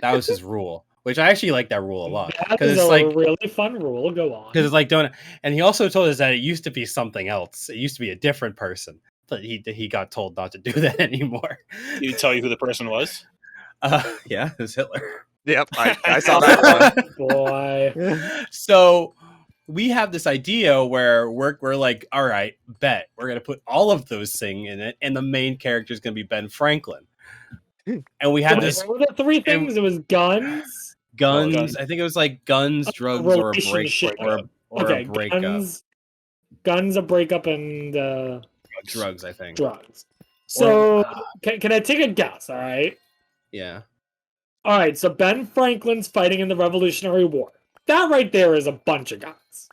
That was his rule, which I actually like that rule a lot. That is it's a like really fun rule. Go on. because it's like don't. And he also told us that it used to be something else. It used to be a different person, but he got told not to do that anymore. Did he tell you who the person was? Yeah, it was Hitler. Yep, I saw that one. Boy. So we have this idea where we're like, all right, bet we're gonna put all of those things in it, and the main character is gonna be Ben Franklin. And we had this What were the 3 things? It was guns. guns. I think it was like guns, drugs, or a break Relationship. or Okay, a breakup. Guns, a breakup, and Drugs, I think. drugs. So can I take a guess? All right. Yeah. All right. So Ben Franklin's fighting in the Revolutionary War. That right there is a bunch of guns.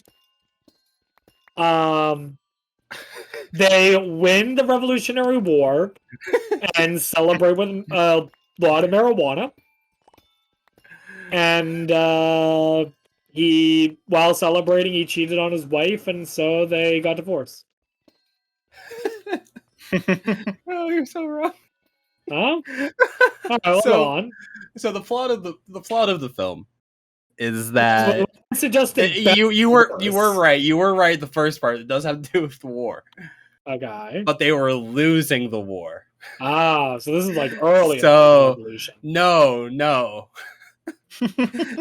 They win the Revolutionary War and celebrate with a lot of marijuana. And while celebrating, he cheated on his wife, and so they got divorced. Oh, you're so wrong. Huh? All right, So- hold on. So the plot of the film is that I suggested you were right. You were right. The first part, it does have to do with the war, Okay. but they were losing the war. So this is like early in So- the revolution. No.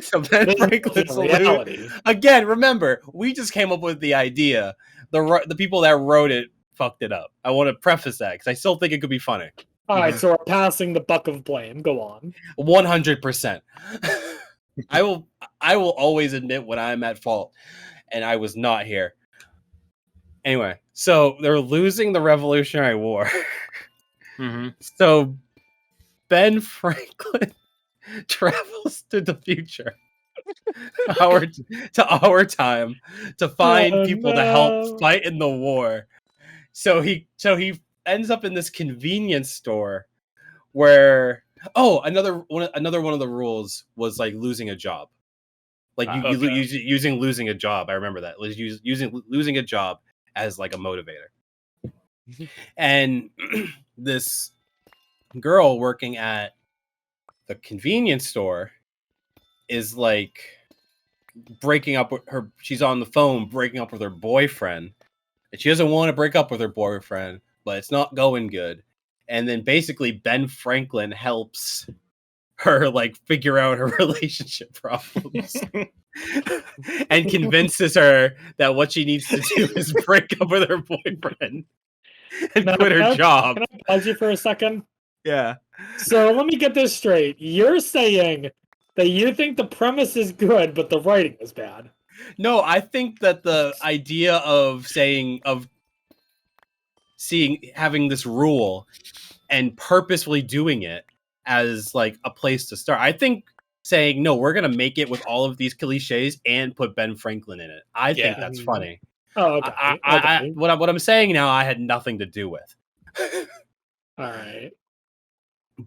So Ben This Franklin's is reality. again. Remember, we just came up with the idea. The people that wrote it fucked it up. I want to preface that because I still think it could be funny. All right, so we're passing the buck of blame. Go on. 100%. I will always admit when I'm at fault, and I was not here. Anyway, so they're losing the Revolutionary War. Mm-hmm. So Ben Franklin travels to the future, to our time, to find people to no. help fight in the war. So he ends up in this convenience store where another one of the rules was like losing a job. Like using losing a job. I remember that. Was using losing a job as like a motivator. And this girl working at the convenience store is like breaking up with her. She's on the phone breaking up with her boyfriend, and she doesn't want to break up with her boyfriend, but it's not going good. And then basically Ben Franklin helps her like figure out her relationship problems and convinces her that what she needs to do is break up with her boyfriend and Now, quit her job. Can I pause you for a second? Yeah. So let me get this straight. You're saying that you think the premise is good, but the writing is bad. No, I think that the idea of having this rule and purposefully doing it as like a place to start. I think saying, no, we're going to make it with all of these cliches and put Ben Franklin in it. I think that's funny. Oh, okay. What I'm saying now, I had nothing to do with. All right.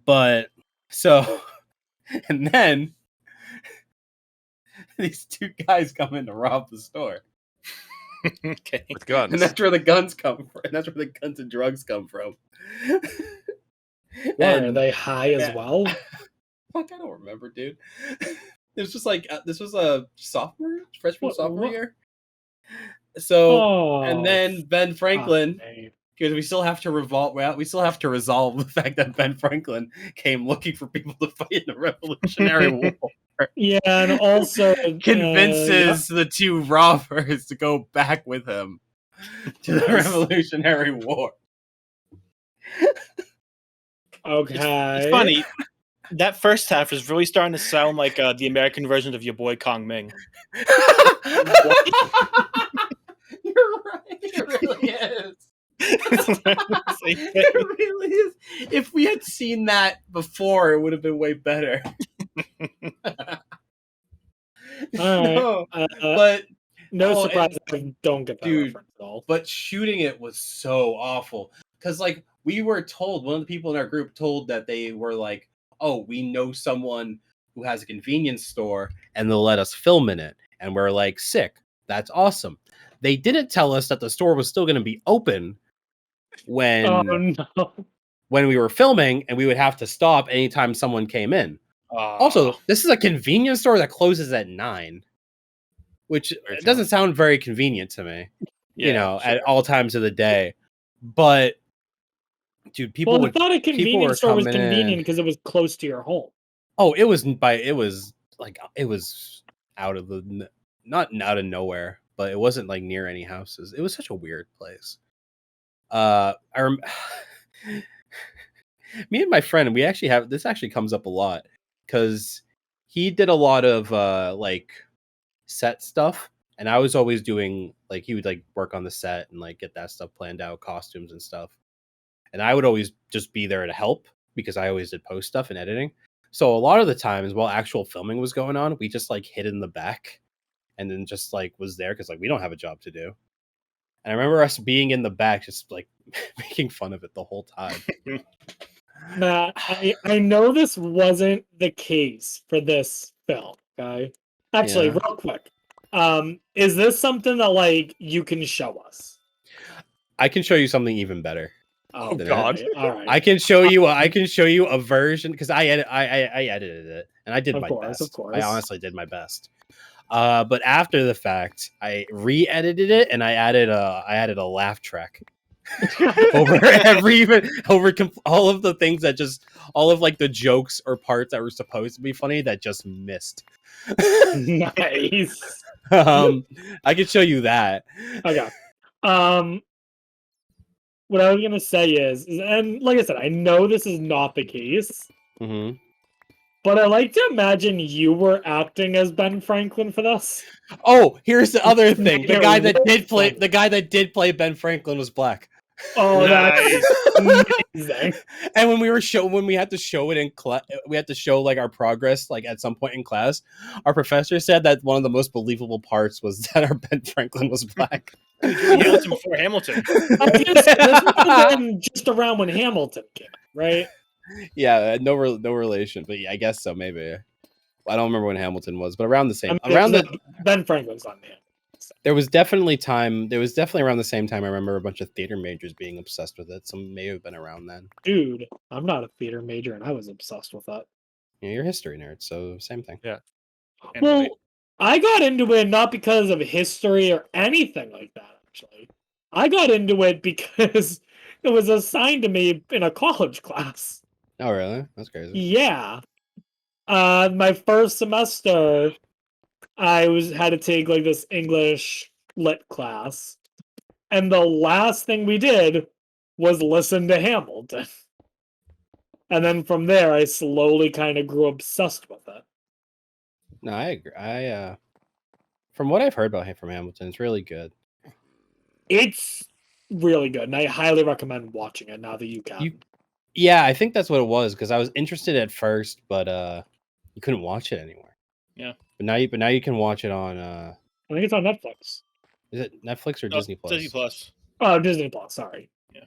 But so, and then these two guys come in to rob the store. Okay. With guns. And that's where the guns come from. And that's where the guns and drugs come from. Why, are they high as well? Fuck, I don't remember, dude. It was just like this was a freshman sophomore year. So, and then Ben Franklin, because we still have to resolve the fact that Ben Franklin came looking for people to fight in the Revolutionary War. Yeah, and also convinces the two robbers to go back with him to the Revolutionary War. Okay. It's funny. That first half is really starting to sound like the American version of your boy Kong Ming. You're right. It really is. It really is. If we had seen that before, it would have been way better. All right. But no surprise, I don't get that dude, reference at all. But shooting it was so awful because, like, we were told, one of the people in our group told that they were like, "Oh, we know someone who has a convenience store, and they'll let us film in it." And we're like, "Sick! That's awesome." They didn't tell us that the store was still going to be open when we were filming, and we would have to stop anytime someone came in. Also, this is a convenience store that closes at 9, which doesn't sound very convenient to me. Yeah, at all times of the day. But dude, I thought a convenience store was convenient because it was close to your home. Oh, it was out of not out of nowhere, but it wasn't like near any houses. It was such a weird place. Me and my friend, we actually have this actually comes up a lot because he did a lot of like set stuff, and I was always doing like he would like work on the set and like get that stuff planned out, costumes and stuff. And I would always just be there to help because I always did post stuff and editing. So a lot of the times while actual filming was going on, we just like hid in the back and then just like was there because like we don't have a job to do. And I remember us being in the back just like making fun of it the whole time. Matt, I know this wasn't the case for this film, okay? Actually, real quick. Is this something that like you can show us? I can show you something even better. Oh God! All right. I can show you a version because I edited it and I did my best. Of course. I honestly did my best. But after the fact, I re-edited it and I added a laugh track over all of the things that just all of like the jokes or parts that were supposed to be funny that just missed. Nice. I can show you that. Okay. what I was gonna say is, and like I said, I know this is not the case, Mm-hmm. but I like to imagine you were acting as Ben Franklin for this. Oh, here's the other thing. Yeah, The guy that did play Ben Franklin was black. Oh, that's Nice. amazing. And when we had to show it in class, we had to show like our progress, like at some point in class. Our professor said that one of the most believable parts was that our Ben Franklin was black. Hamilton before Hamilton. I was gonna say, this would have been just around when Hamilton came, right? Yeah, no relation, but yeah, I guess so. Maybe I don't remember when Hamilton was, but around the same, I mean, around the Ben Franklin's on there. there was definitely around the same time. I remember a bunch of theater majors being obsessed with it. Some may have been around then. Dude, I'm not a theater major, and I was obsessed with that. Yeah, you're a history nerd, so same thing. Well, I got into it not because of history or anything like that, actually. I got into it because it was assigned to me in a college class. Oh, really? That's crazy. Yeah. My first semester, I had to take like this English lit class. And the last thing we did was listen to Hamilton. And then from there, I slowly kind of grew obsessed with it. No, I agree. From what I've heard from Hamilton, it's really good. It's really good, and I highly recommend watching it now that you can. Yeah, I think that's what it was because I was interested at first, but you couldn't watch it anywhere. Yeah. But now you can watch it on. I think it's on Netflix. Is it Netflix or Disney Plus? Disney Plus. Oh, Disney Plus. Sorry. Yeah,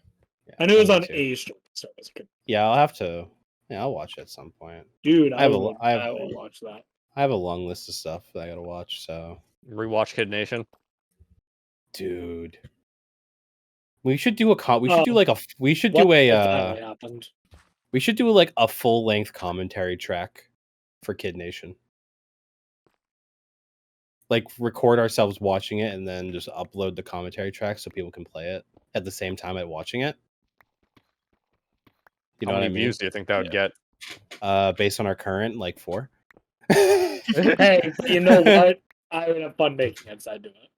I knew it was on too. a streaming service. Yeah, I'll have to. Yeah, I'll watch it at some point. Dude, I will watch that. I have a long list of stuff that I gotta watch. So, Rewatch Kid Nation. dude, we should do a we should Oh. do like a we should What do a if that happened? we should do like a full length commentary track for Kid Nation. Like record ourselves watching it and then just upload the commentary track so people can play it at the same time at watching it. You know How what I many mean? views do you think that would get? Based on our current, like 4. Hey, but you know what? I would have fun making it, so I'd do it.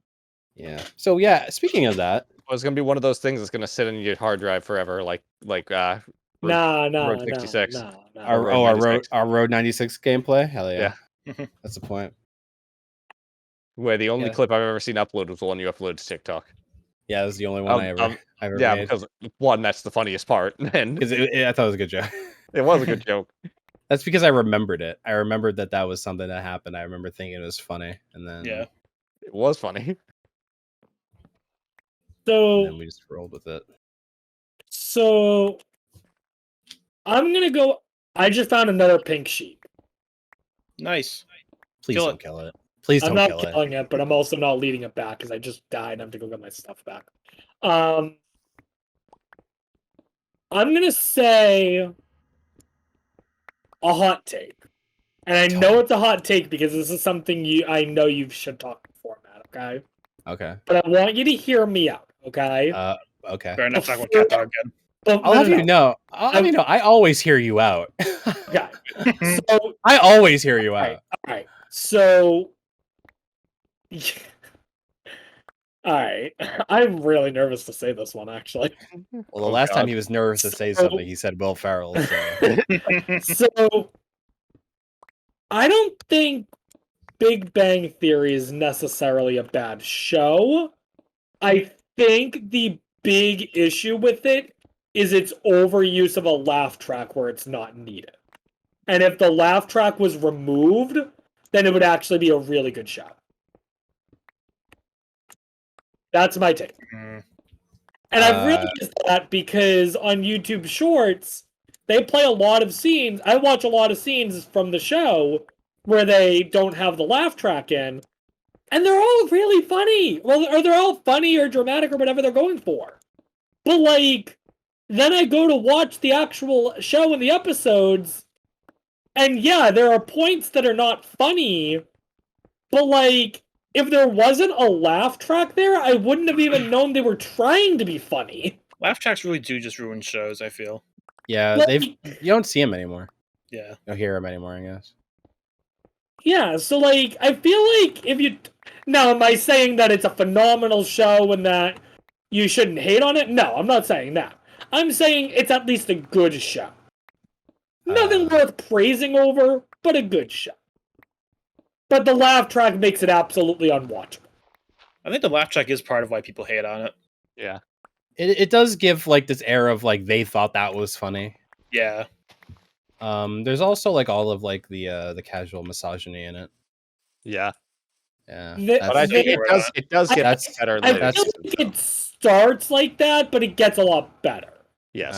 Yeah. So yeah, speaking of that, Well, it's gonna be one of those things that's gonna sit in your hard drive forever, like Nah, Road 66. our Road 96 gameplay. Hell yeah. Yeah. That's the point. where the only Yeah. clip I've ever seen uploaded was the one you uploaded to TikTok. Yeah, that's the only one I ever Yeah, made. because one, that's the funniest part, and 'Cause I thought it was a good joke. it was a good joke. That's because I remembered it. I remembered that was something that happened. I remember thinking it was funny, and then Yeah. It was funny. and So, then we just rolled with it. so I'm gonna go. I just found another pink sheet. Nice. Please Kill don't it. kill it. Please I'm don't not kill it. killing it, but I'm also not leading it back because I just died and I have to go get my stuff back. I'm gonna say a hot take, and I know it's a hot take because this is something I know you should talk before, Matt. Okay, Okay. but I want you to hear me out. Okay. Okay. Better not talk about cat dog again. But I'll have you know. I always hear you out. Okay. So, I always hear you Alright. out. all right. So, all right. I'm really nervous to say this one, actually. Well, the Oh, last time God. he was nervous to say So- something, he said Will Ferrell. So. So, I don't think Big Bang Theory is necessarily a bad show. I think the big issue with it is its overuse of a laugh track where it's not needed. And if the laugh track was removed, then it would actually be a really good show. That's my take. Mm. And I've realized that because on YouTube Shorts, they play a lot of scenes. I watch a lot of scenes from the show where they don't have the laugh track in, and they're all really funny. Well, or they're all funny or dramatic or whatever they're going for. But like, then I go to watch the actual show and the episodes, and yeah, there are points that are not funny, but like, if there wasn't a laugh track there, I wouldn't have even known they were trying to be funny. Laugh tracks really do just ruin shows, I feel. Yeah, Like, you don't see him anymore. Yeah. You don't hear him anymore, I guess. yeah, so like, I feel like if you... Now, am I saying that it's a phenomenal show and that you shouldn't hate on it. No, I'm not saying that. I'm saying it's at least a good show. Nothing worth praising over, but a good show. But the laugh track makes it absolutely unwatchable. I think the laugh track is part of why people hate on it. Yeah. It does give like this air of like they thought that was funny. Yeah. There's also like all of like the casual misogyny in it. Yeah. Yeah, But I think it does get That's- better in I later feel seasons. like it starts like that, but it gets a lot better. Yes.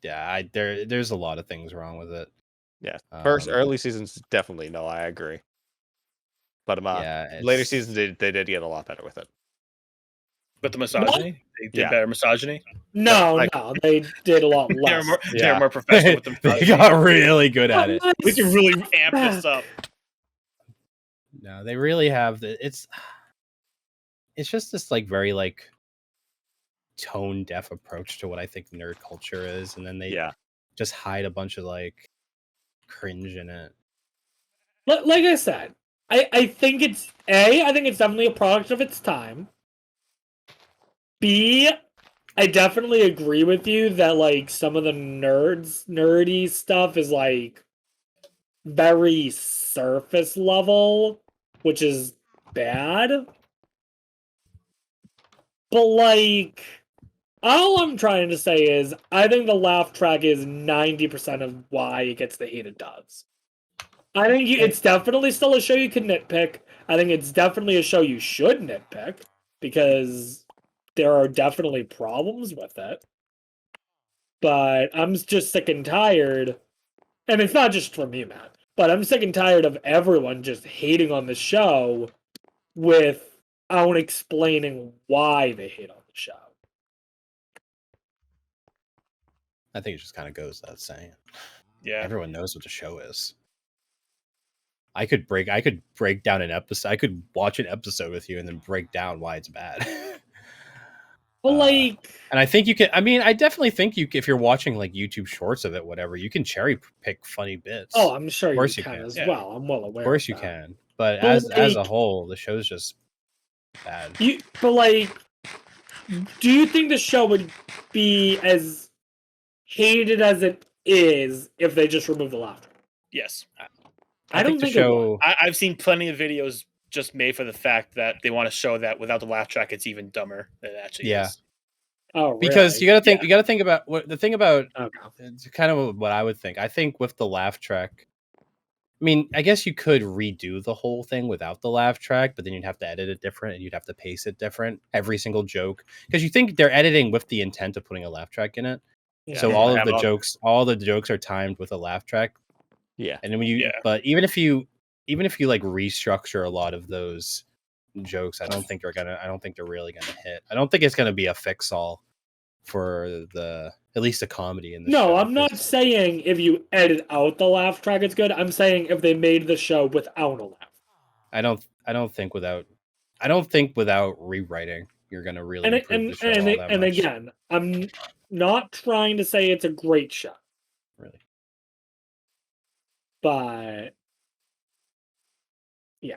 there's a lot of things wrong with it. Yeah. First Um, early seasons, definitely. No, I agree. But yeah, later it's- seasons, they did get a lot better with it. But the misogyny? They did Yeah. better misogyny? No, Like- no, they did a lot They were less. more, they Yeah. were more professional with the they misogyny. got really good at it. We can really amp this up. No, they really have. It's just this like very like tone deaf approach to what I think nerd culture is, and then they Yeah. just hide a bunch of like cringe in it. Like I said, I think it's I think it's definitely a product of its time. B, I definitely agree with you that like some of the nerdy stuff is like very surface level, which is bad. But like, all I'm trying to say is I think the laugh track is 90% of why it gets the hate it does. I think it's definitely still a show you can nitpick. I think it's definitely a show you should nitpick because there are definitely problems with it. But I'm just sick and tired, and it's not just from you, Matt, but I'm sick and tired of everyone just hating on the show without explaining why they hate on the show. I think it just kind of goes without saying. Yeah. Everyone knows what the show is. I could break down an episode. I could watch an episode with you and then break down why it's bad. But like, and I think you can. I mean, I definitely think if you're watching like YouTube shorts of it, whatever, you can cherry pick funny bits. oh, I'm sure Of course you you can can. as Yeah. well. I'm well aware. Of course of you that. can, but But, as a like- whole, the show's just bad. But like, do you think the show would be as hated as it is if they just remove the laughter? Yes. I don't the think it would. show. I've seen plenty of videos just made for the fact that they want to show that without the laugh track, it's even dumber than it actually Yeah. is. Oh, Because really? you got to think about what the thing about. Okay. It's kind of what I would think. I think with the laugh track, I mean, I guess you could redo the whole thing without the laugh track, but then you'd have to edit it different and you'd have to pace it different every single joke because you think they're editing with the intent of putting a laugh track in it. So Yeah. all of Have the all- jokes are timed with a laugh track. Yeah. And then when you, Yeah. but even if you like restructure a lot of those jokes, I don't think they're really gonna hit. I don't think it's gonna be a fix all for at least the comedy in the show. No, I'm not 'cause saying if you edit out the laugh track, it's good. I'm saying if they made the show without a laugh. I don't think without rewriting, you're gonna really And improve the show all that and much. again, I'm not trying to say it's a great show, Really. but Yeah,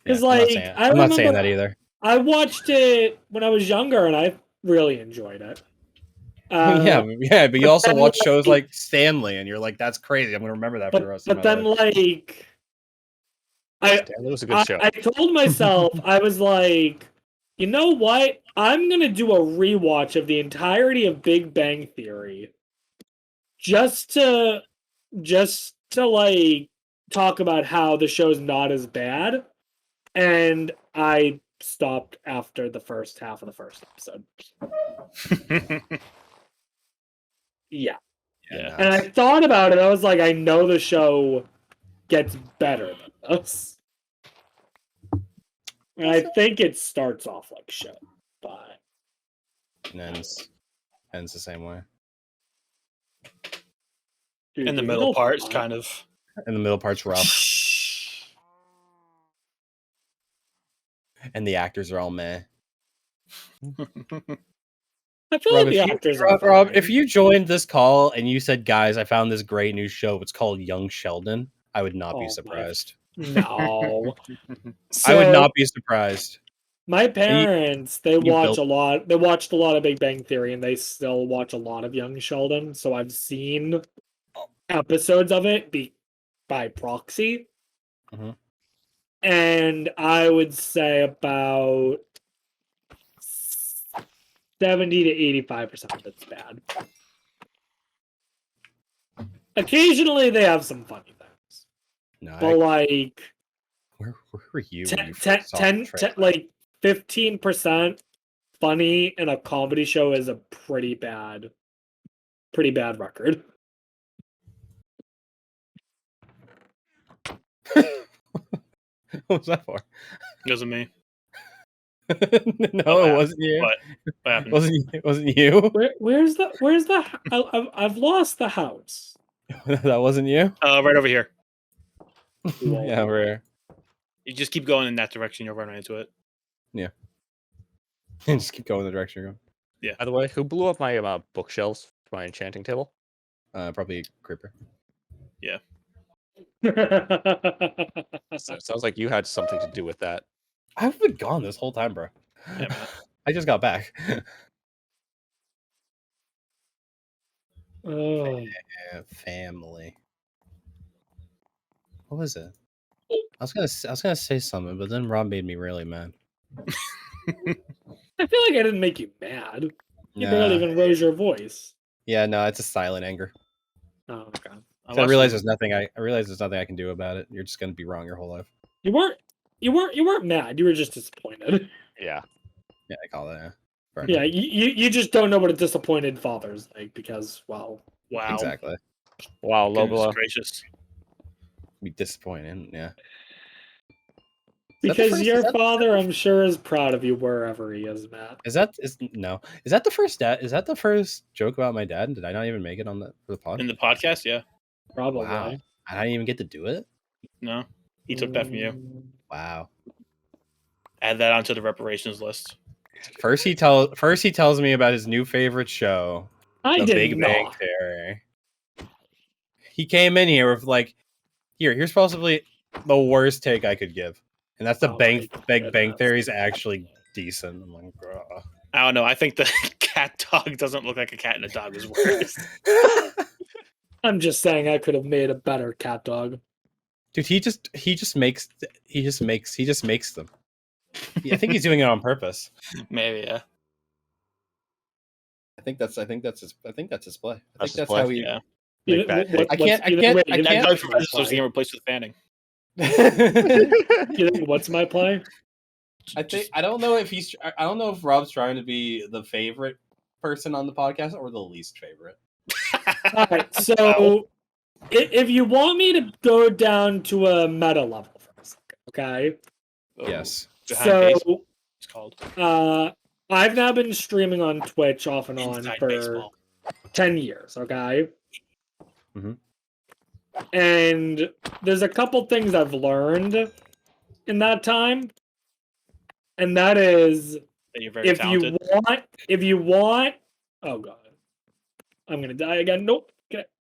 'cause, I'm not like, saying- I I'm not saying remember- that either. I watched it when I was younger, and I really enjoyed it. Yeah, but you but also then, watch shows like- like Stanley, and you're like, "That's crazy. I'm gonna remember that for the but rest of my then life." like I Damn, that was a good show. I told myself, I was like, you know what? I'm gonna do a rewatch of the entirety of Big Bang Theory, just to like talk about how the show's not as bad, and I stopped after the first half of the first episode. Yeah, Yeah. and I thought about it. I was like, I know the show gets better than this. And I think it starts off like shit, but And ends the same way. dude, In the middle part, it's kind of. And the middle part's rough, and the actors are all meh. I feel Rob, like the actors are Rob, fine. if you joined this call and you said, "Guys, I found this great new show. It's called Young Sheldon," I would not Oh be my- surprised. No. I would So, not be surprised. My parents, they you watch built- a lot. They watched a lot of Big Bang Theory, and they still watch a lot of Young Sheldon. So I've seen episodes of it by proxy, Mhm. and I would say about 70 to 85% of it's bad. Occasionally, they have some funny things, No, but like where were you? when 10, you 10, first saw the 10, trailer? like 15% funny in a comedy show is a pretty bad record. What was that for? It wasn't me. No, What it happened? wasn't you. What happened? It wasn't you. Where's the I've lost the house. That wasn't you. Right over here. Yeah, we're You just keep going in that direction. You'll run right into it. just keep going the direction you're By the way, who blew up my bookshelves for my enchanting table? going. Probably Creeper. So it sounds like you had something to do with that. I've been gone this whole time, bro. Yeah, man. I just got back. Oh. Yeah, family. What was it? I was gonna say something, but then Rob made me really mad. I feel like I didn't make you mad. You Nah. barely even rose your voice. Yeah, no, it's a silent anger. Oh, okay. I realize there's nothing I can do about it. You're just gonna be wrong your whole life. You weren't mad. You were just disappointed. Yeah. Yeah, I call that. Yeah. Fair Yeah, enough. you just don't know what a disappointed father's like because, well, Wow. Exactly. Wow, Goodness Lobula. gracious. Be disappointed. Yeah. that the because first- your is that the father, I'm sure, is proud of you wherever he is, Matt. Is that the first Is that the first joke about my dad? Did I not even make it on for the pod? In the podcast, yeah. Probably. Wow. I didn't even get to do it. No. He took that from you. Wow. Add that onto the reparations list. First he tells me about his new favorite show, I The did Big not. Bang Theory. He came in here with like, here's possibly the worst take I could give, and that's the Oh Big my Bang goodness. Theory is actually decent. I'm like, "Bruh." I don't know. I think the cat dog doesn't look like a cat and a dog is worse. I'm just saying I could have made a better cat dog. Dude, he just makes them. I think he's doing it on purpose. Maybe, yeah. I think that's his play. I think That's that's his how play? he. Yeah. You Make know, bad what- take. what's- I you know, can't- wait, I you know That can't- what's dog my for was play? getting replaced with Fanning. You think what's my play? I don't know if Rob's trying to be the favorite person on the podcast or the least favorite. All right, so if you want me to go down to a meta level for a second, okay? Yes. Behind baseball, So it's called. I've now been streaming on Twitch off and on Inside for baseball. 10 years, okay? Mhm. And there's a couple things I've learned in that time. And that is That you're very if talented. you want oh god. I'm gonna die again. Nope.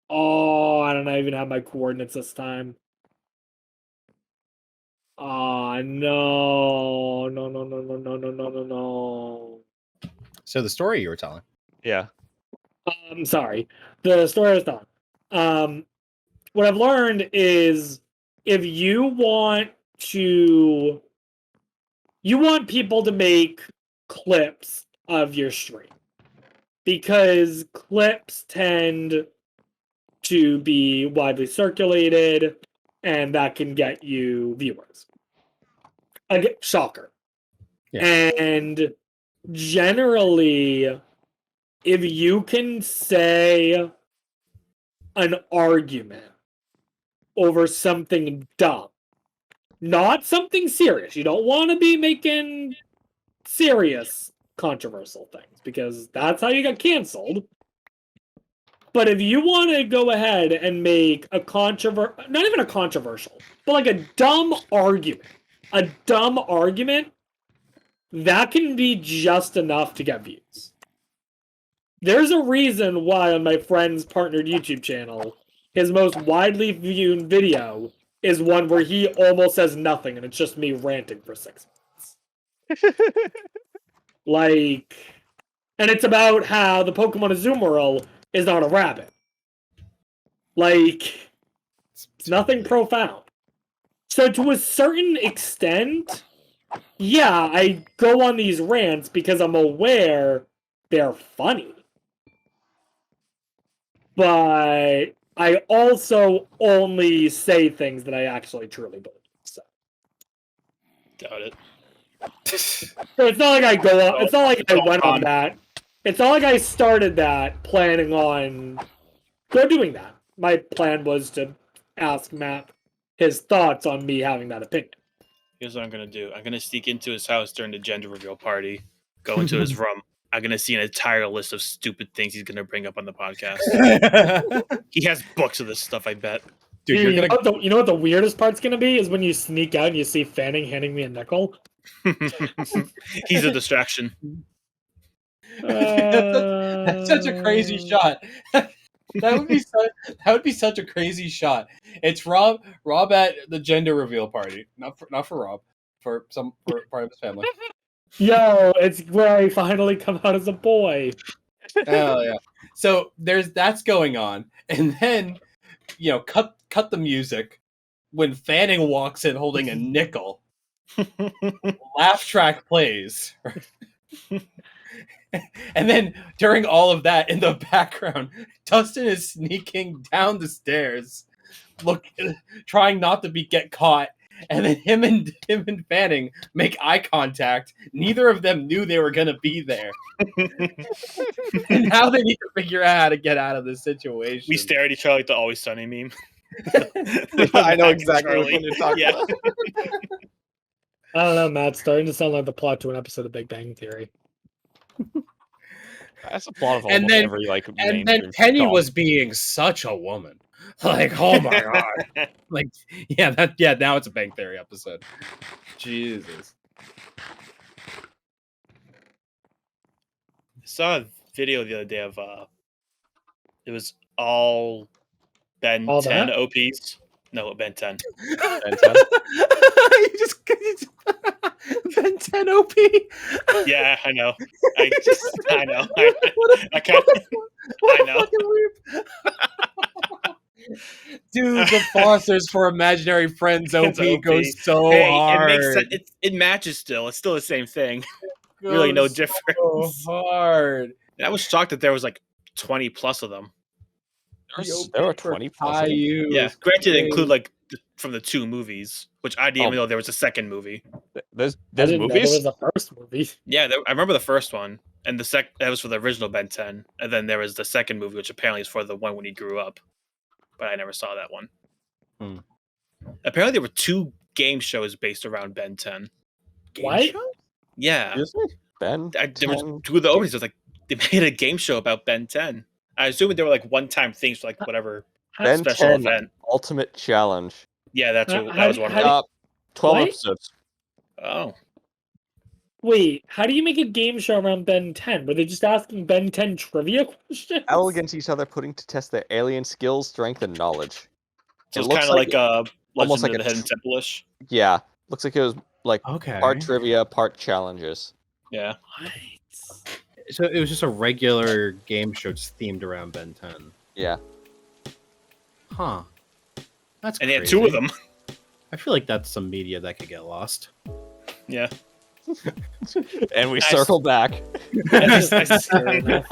Oh, I don't even have my coordinates this time. Oh no. No. So the story you were telling. Yeah. I'm sorry. The story is done. What I've learned is if you want people to make clips of your stream because clips tend to be widely circulated and that can get you viewers. Again, shocker. Yeah. And generally, if you can say an argument over something dumb, not something serious, you don't want to be making serious controversial things because that's how you got canceled. But if you want to go ahead and make a not even a controversial, but like a dumb argument, that can be just enough to get views. There's a reason why on my friend's partnered YouTube channel, his most widely viewed video is one where he almost says nothing and it's just me ranting for 6 minutes. Like, and it's about how the Pokemon Azumarill is not a rabbit. Like, it's nothing profound. So to a certain extent, yeah, I go on these rants because I'm aware they're funny. But I also only say things that I actually truly believe. So Got it. it's not like I go on. It's not like I went on that. It's not like I started that planning on doing that. My plan was to ask Matt his thoughts on me having that opinion. Here's what I'm gonna do. I'm gonna sneak into his house during the gender reveal party. Go into his room. I'm gonna see an entire list of stupid things he's gonna bring up on the podcast. He has books of this stuff, I bet. Dude, you're gonna. You know what the weirdest part's gonna be is when you sneak out and you see Fanning handing me a nickel. He's a distraction. That's such a crazy shot. That would be such a crazy shot. It's Rob at the gender reveal party. Not for Rob, for part of his family. Yo, it's where I finally come out as a boy. Hell yeah. So that's going on. And then, cut the music when Fanning walks in holding a nickel. Laugh track plays. And then during all of that, in the background, Dustin is sneaking down the stairs, trying not to get caught. And then him and Fanning make eye contact. Neither of them knew they were gonna be there. And now they need to figure out how to get out of this situation. We stare at each other like the Always Sunny meme. I know exactly what you're talking about. I don't know, Matt. It's starting to sound like the plot to an episode of Big Bang Theory. That's the plot of And almost then- every And mainstream then Penny sitcom. was being such a woman. Like, oh my god. Like, now it's a Bang Theory episode. Jesus. I saw a video the other day of it was all Ben All 10 that? OPs. No, Ben 10. Ben 10? You just Ben 10 OP. Yeah, I know. I know. I know. Dude, the Fosters for Imaginary Friends OP, It's OP. goes so Hey, hard. it makes sense. It matches still. It's still the same thing. Really no Goes difference. So hard. I was shocked that there was like 20 plus of them. There were 20 plus. of them. Caillou Yeah, is granted, they crazy. include like from the two movies, which I didn't even Oh. know there was a second movie. There's I didn't know movies? there was a first movie. Yeah, I remember the first one, and that was for the original Ben 10, and then there was the second movie, which apparently is for the one when he grew up, but I never saw that one. Hmm. Apparently, there were two game shows based around Ben 10. What? Yeah, Seriously? Ben there was 10? two of the openings. It was like they made a game show about Ben 10. I assume they were like one-time things for like whatever Ben special 10 event. Ultimate Challenge. Yeah, that was one of how them. 12 What? episodes. Oh, Wait, how do you make a game show around Ben 10? Were they just asking Ben 10 trivia questions? Battle against each other, putting to test their alien skills, strength, and knowledge. so It it's looks kind of like a almost Legend like of a the Hidden Temple-ish. Yeah, looks like it was like Okay. part trivia, part challenges. Yeah, So it was just a regular game show just themed around Ben 10. Yeah. Huh. That's and they had crazy. two of them. I feel like that's some media that could get lost. Yeah. And we Nice. circle back. I just- Fair enough.